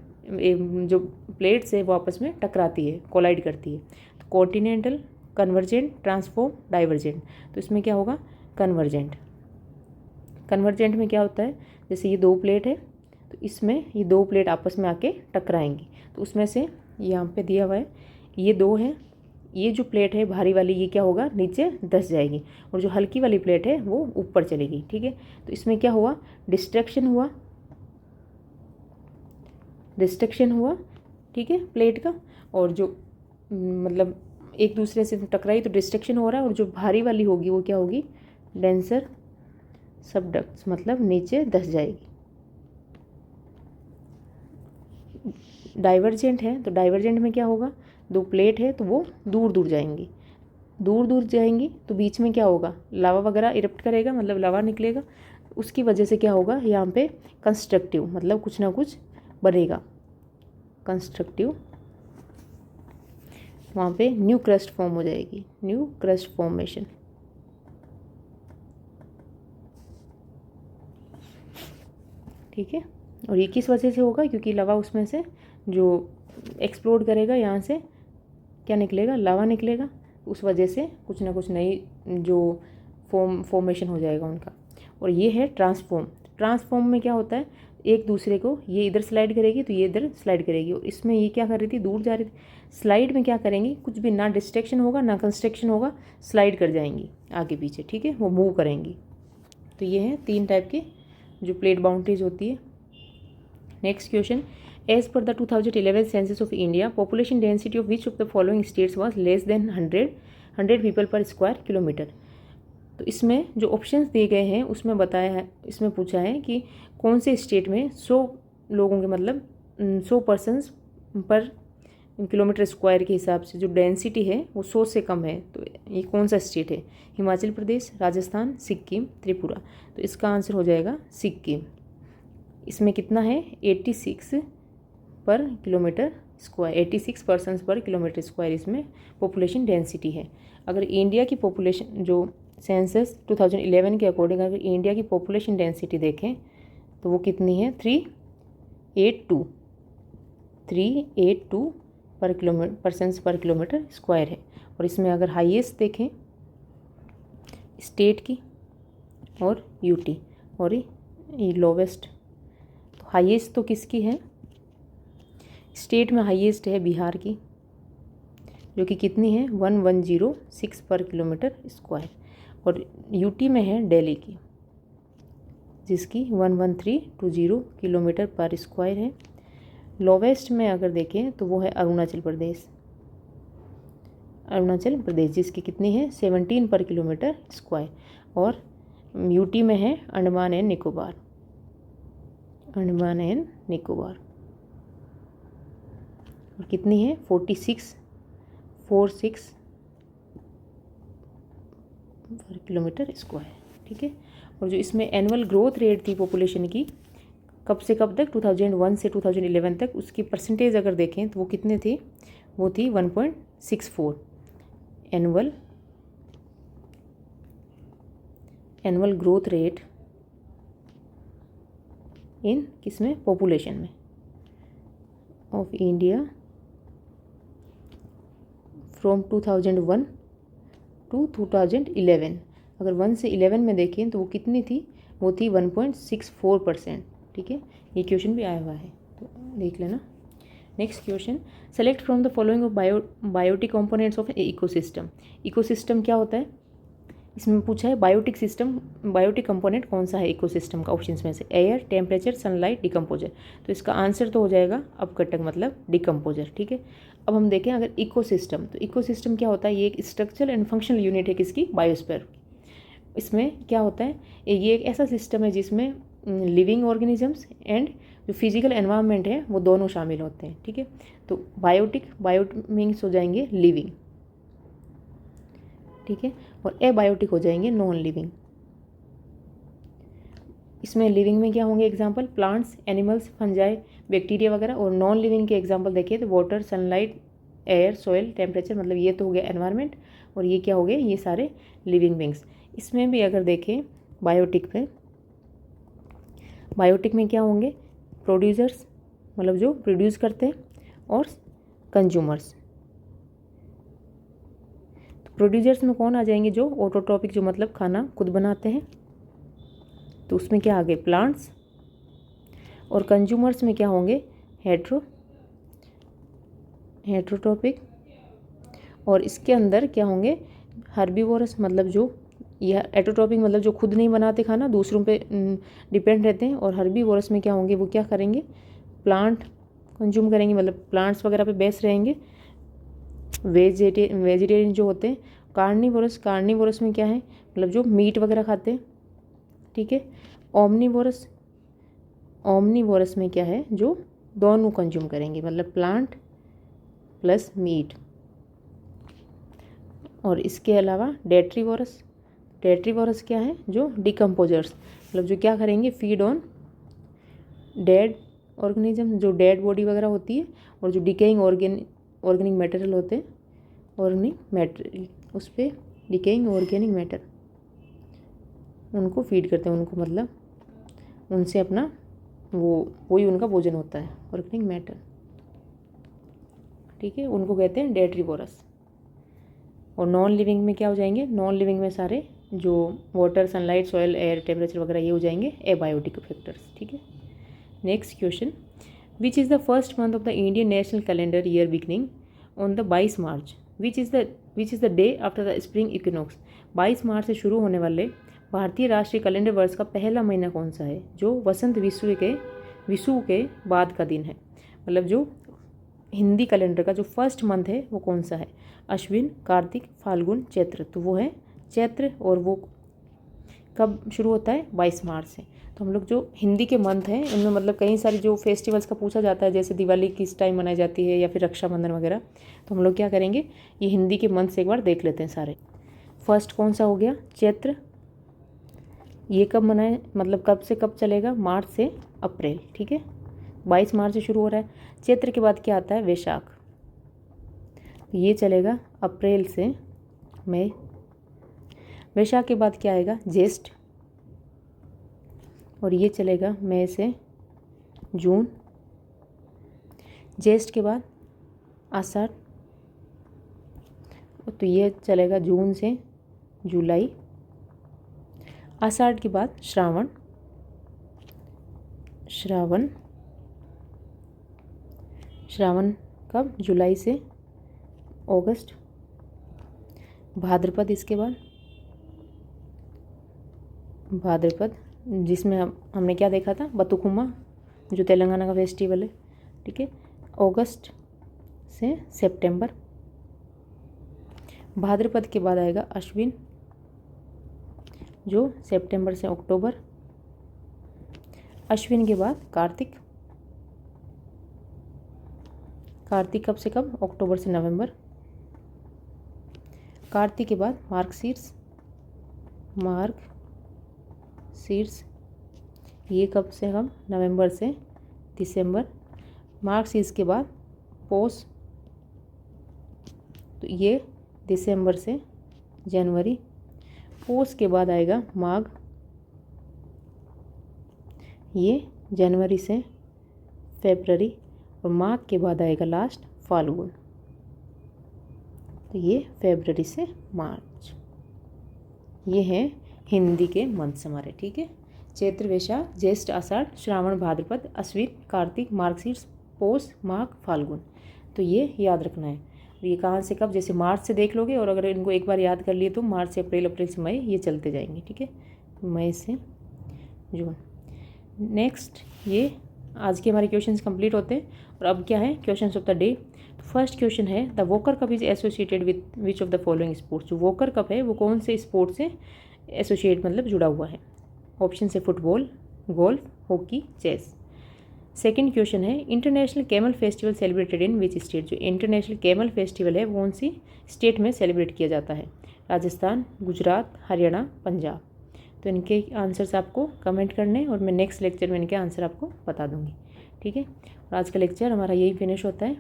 Speaker 1: जो प्लेट्स है वो आपस में टकराती है, कोलाइड करती है। तो कॉन्टिनेंटल, कन्वर्जेंट, ट्रांसफॉर्म, डाइवर्जेंट। तो इसमें क्या होगा, कन्वर्जेंट। कन्वर्जेंट में क्या होता है, जैसे ये दो प्लेट है तो इसमें ये दो प्लेट आपस में आके टकराएंगी तो उसमें से यहाँ पे दिया हुआ है ये दो है, ये जो प्लेट है भारी वाली ये क्या होगा, नीचे धंस जाएगी और जो हल्की वाली प्लेट है वो ऊपर चलेगी, ठीक है। तो इसमें क्या हुआ, डिस्ट्रक्शन हुआ, ठीक है, प्लेट का। और जो मतलब एक दूसरे से टकराई तो डिस्ट्रक्शन हो रहा है। और जो भारी वाली होगी वो क्या होगी, डेंसर सबडक्ट्स मतलब नीचे धंस जाएगी। डाइवर्जेंट है तो डाइवर्जेंट में क्या होगा, दो प्लेट है तो वो दूर दूर जाएंगी तो बीच में क्या होगा, लावा वगैरह इरप्ट करेगा मतलब लावा निकलेगा। उसकी वजह से क्या होगा, यहाँ पे कंस्ट्रक्टिव मतलब कुछ ना कुछ बनेगा, कंस्ट्रक्टिव। वहाँ पे न्यू क्रस्ट फॉर्म हो जाएगी, न्यू क्रस्ट फॉर्मेशन, ठीक है। और ये किस वजह से होगा, क्योंकि लावा उसमें से जो एक्सप्लोड करेगा यहाँ से क्या निकलेगा, लावा निकलेगा। उस वजह से कुछ ना कुछ नई जो फॉर्मेशन हो जाएगा उनका। और ये है ट्रांसफॉर्म। ट्रांसफॉर्म में क्या होता है, एक दूसरे को ये इधर स्लाइड करेगी तो ये इधर स्लाइड करेगी, और इसमें ये क्या कर रही थी, दूर जा रही थी। स्लाइड में क्या करेंगी, कुछ भी ना डिस्ट्रैक्शन होगा ना कंस्ट्रक्शन होगा, स्लाइड कर जाएंगी आगे पीछे, ठीक है, वो मूव करेंगी। तो ये है 3 टाइप के जो प्लेट बाउंड्रीज होती है। Next question, as per the 2011 census of India population density of which of the following states was less than 100 people per square kilometre. तो इसमें जो ऑप्शंस दिए गए हैं उसमें बताया है, इसमें पूछा है कि कौन से स्टेट में 100 लोगों के मतलब 100 पर्सन्स पर किलोमीटर स्क्वायर के हिसाब से जो डेंसिटी है वो 100 से कम है। तो ये कौन सा स्टेट है, हिमाचल प्रदेश, राजस्थान, सिक्किम, त्रिपुरा। तो इसका आंसर हो जाएगा सिक्किम। इसमें कितना है, 86 पर किलोमीटर स्क्वायर, 86 पर्सन्स पर किलोमीटर स्क्वायर इसमें पॉपुलेशन डेंसिटी है। अगर इंडिया की पॉपुलेशन जो सेंसस 2011 के अकॉर्डिंग अगर इंडिया की पॉपुलेशन डेंसिटी देखें तो वो कितनी है, 382 पर किलोमीटर पर्सन्स पर किलोमीटर स्क्वायर है। और इसमें अगर हाईएस्ट देखें स्टेट की और यूटी और ये लोवेस्ट, तो हाईएस्ट तो किसकी है, स्टेट में हाईएस्ट है बिहार की जो कि कितनी है 1106 पर किलोमीटर स्क्वायर, और यूटी में है दिल्ली की जिसकी 11320 किलोमीटर पर स्क्वायर है। लोवेस्ट में अगर देखें तो वो है अरुणाचल प्रदेश जिसकी कितनी है 17 पर किलोमीटर स्क्वायर, और यूटी में है अंडमान एंड निकोबार और कितनी है 46 पर किलोमीटर स्क्वायर, ठीक है। और जो इसमें एनुअल ग्रोथ रेट थी पॉपुलेशन की कब से कब तक, 2001 से 2011 तक, उसकी परसेंटेज अगर देखें तो वो कितने थे, वो थी 1.64 एनुअल ग्रोथ रेट इन किसमें, पॉपुलेशन में ऑफ इंडिया फ्रॉम 2001 टू 2011। अगर 1 से 11 में देखें तो वो कितनी थी, वो थी 1.64%, ठीक है। ये क्वेश्चन भी आया हुआ है तो देख लेना। Next question, select from the following of biotic components of ecosystem. Ecosystem क्या होता है, इसमें पूछा है बायोटिक कंपोनेंट कौन सा है इकोसिस्टम का, ऑप्शंस में से एयर, टेम्परेचर, सनलाइट, डिकम्पोजर। तो इसका आंसर तो हो जाएगा अपघटक मतलब डिकम्पोजर, ठीक है। अब हम देखें अगर इकोसिस्टम, तो इकोसिस्टम क्या होता है, ये एक स्ट्रक्चरल एंड फंक्शनल यूनिट है किसकी, बायोस्फीयर। इसमें क्या होता है, ये एक ऐसा सिस्टम है जिसमें लिविंग ऑर्गेनिजम्स एंड जो फिजिकल एनवायरनमेंट है वो दोनों शामिल होते हैं, ठीक है। तो बायो मीन्स हो जाएंगे लिविंग, ठीक है, और एबायोटिक हो जाएंगे नॉन लिविंग। इसमें लिविंग में क्या होंगे example, plants, animals, fungi, bacteria वगैरह, और नॉन लिविंग के एग्जांपल देखिए तो water, sunlight, air, soil, temperature, मतलब ये तो हो गया एनवायरनमेंट, और ये क्या हो गए, ये सारे लिविंग बींग्स। इसमें भी अगर देखें बायोटिक में क्या होंगे, प्रोड्यूसर्स मतलब जो प्रोड्यूस करते हैं, और कंज्यूमर्स। तो प्रोड्यूसर्स में कौन आ जाएंगे, जो ऑटोट्रॉपिक जो मतलब खाना खुद बनाते हैं, तो उसमें क्या आ गए प्लांट्स, और कंज्यूमर्स में क्या होंगे हेट्रोट्रॉपिक, और इसके अंदर क्या होंगे हर्बीवोरस, मतलब जो यह एटोट्रॉपिक मतलब जो खुद नहीं बनाते खाना, दूसरों पे डिपेंड रहते हैं, और हर्बीवोरस में क्या होंगे, वो क्या करेंगे प्लांट कंज्यूम करेंगे, मतलब प्लांट्स वगैरह पे बेस रहेंगे। वेजिटेरियन जो होते हैं, कार्निवोरस में क्या है, मतलब जो मीट वगैरह खाते हैं, ठीक है। ओमनीवोरस में क्या है, जो दोनों कंज्यूम करेंगे, मतलब प्लांट प्लस मीट। और इसके अलावा डेट्रीवोरस क्या है, जो डिकम्पोजर्स, मतलब जो क्या करेंगे फीड ऑन डेड ऑर्गेनिज्म, जो डेड बॉडी वगैरह होती है, और जो डिकेइंग ऑर्गेनिक मटेरियल होते हैं, उस पर डिकेइंग ऑर्गेनिक मैटर उनको फीड करते हैं, उनको मतलब उनसे अपना वही उनका भोजन होता है ऑर्गेनिक मैटर, ठीक है, उनको कहते हैं डेट्रीवोरस। और नॉन लिविंग में क्या हो जाएंगे, नॉन लिविंग में सारे जो water, sunlight, soil, air, temperature वगैरह ये हो जाएंगे एबायोटिक फैक्टर्स। ठीक है। Next question, which is the first month of the Indian national calendar year beginning on the 22 March, which is the day after the spring equinox. 22 मार्च से शुरू होने वाले भारतीय राष्ट्रीय कैलेंडर वर्ष का पहला महीना कौन सा है, जो वसंत विषु के बाद का दिन है। मतलब जो हिंदी कैलेंडर का जो फर्स्ट मंथ है वो कौन सा है, अश्विन, कार्तिक, फाल्गुन, चैत्र। तो वो है चैत्र, और वो कब शुरू होता है, 22 मार्च से। तो हम लोग जो हिंदी के मंथ हैं इनमें मतलब कई सारे जो फेस्टिवल्स का पूछा जाता है, जैसे दिवाली किस टाइम मनाई जाती है या फिर रक्षाबंधन वगैरह, तो हम लोग क्या करेंगे, ये हिंदी के मंथ से एक बार देख लेते हैं सारे। फर्स्ट कौन सा हो गया, चैत्र। ये कब मनाए, मतलब कब से कब चलेगा, मार्च से अप्रैल। ठीक है, 22 मार्च से शुरू हो रहा है। चैत्र के बाद क्या आता है, वैशाख। ये चलेगा अप्रैल से मई। वैशाख के बाद क्या आएगा, ज्येष्ठ, और ये चलेगा मई से जून। ज्येष्ठ के बाद आषाढ़, तो ये चलेगा जून से जुलाई। आषाढ़ के बाद श्रावण, श्रावण कब, जुलाई से अगस्त। भाद्रपद, इसके बाद भाद्रपद, जिसमें हमने क्या देखा था, बतुकुमा, जो तेलंगाना का फेस्टिवल है। ठीक है, अगस्त से सितंबर। भाद्रपद के बाद आएगा अश्विन, जो सितंबर से अक्टूबर। अश्विन के बाद कार्तिक, कार्तिक कब से कब, अक्टूबर से नवंबर। कार्तिक के बाद मार्गशीर्ष, ये कब से कब, नवंबर से दिसंबर। मार्गशीर्ष के बाद पौष, तो ये दिसंबर से जनवरी। पौष के बाद आएगा माघ, ये जनवरी से फरवरी। और माघ के बाद आएगा लास्ट फाल्गुन, तो ये फरवरी से मार्च। ये है हिंदी के मंथ्स हमारे। ठीक है, चैत्र, वैशाख, ज्येष्ठ, आषाढ़, श्रावण, भाद्रपद, अश्विन, कार्तिक, मार्गशीर्ष, पौष, माघ, फाल्गुन। तो ये याद रखना है। ये कहाँ से कब, जैसे मार्च से देख लोगे, और अगर इनको एक बार याद कर लिए तो मार्च से अप्रैल, अप्रैल से मई, ये चलते जाएंगे। ठीक है, मई से जून। नेक्स्ट, ये आज के हमारे क्वेश्चंस कंप्लीट होते हैं। और अब क्या है, questions of the day. First question है, the Walker cup is associated with which of the following sports. जो वोकर कप है वो कौन से स्पोर्ट्स से एसोसिएट, मतलब जुड़ा हुआ है। ऑप्शन है football, golf, hockey, chess. Second question है, international camel festival celebrated in which state. जो इंटरनेशनल कैमल फेस्टिवल है वो कौन सी स्टेट में सेलिब्रेट किया जाता है, राजस्थान, गुजरात, हरियाणा, पंजाब। तो इनके आंसर्स आपको कमेंट करने, और मैं नेक्स्ट लेक्चर में इनके आंसर आपको बता दूंगी। ठीक है, और आज का लेक्चर हमारा यही फिनिश होता है।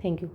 Speaker 1: Thank you.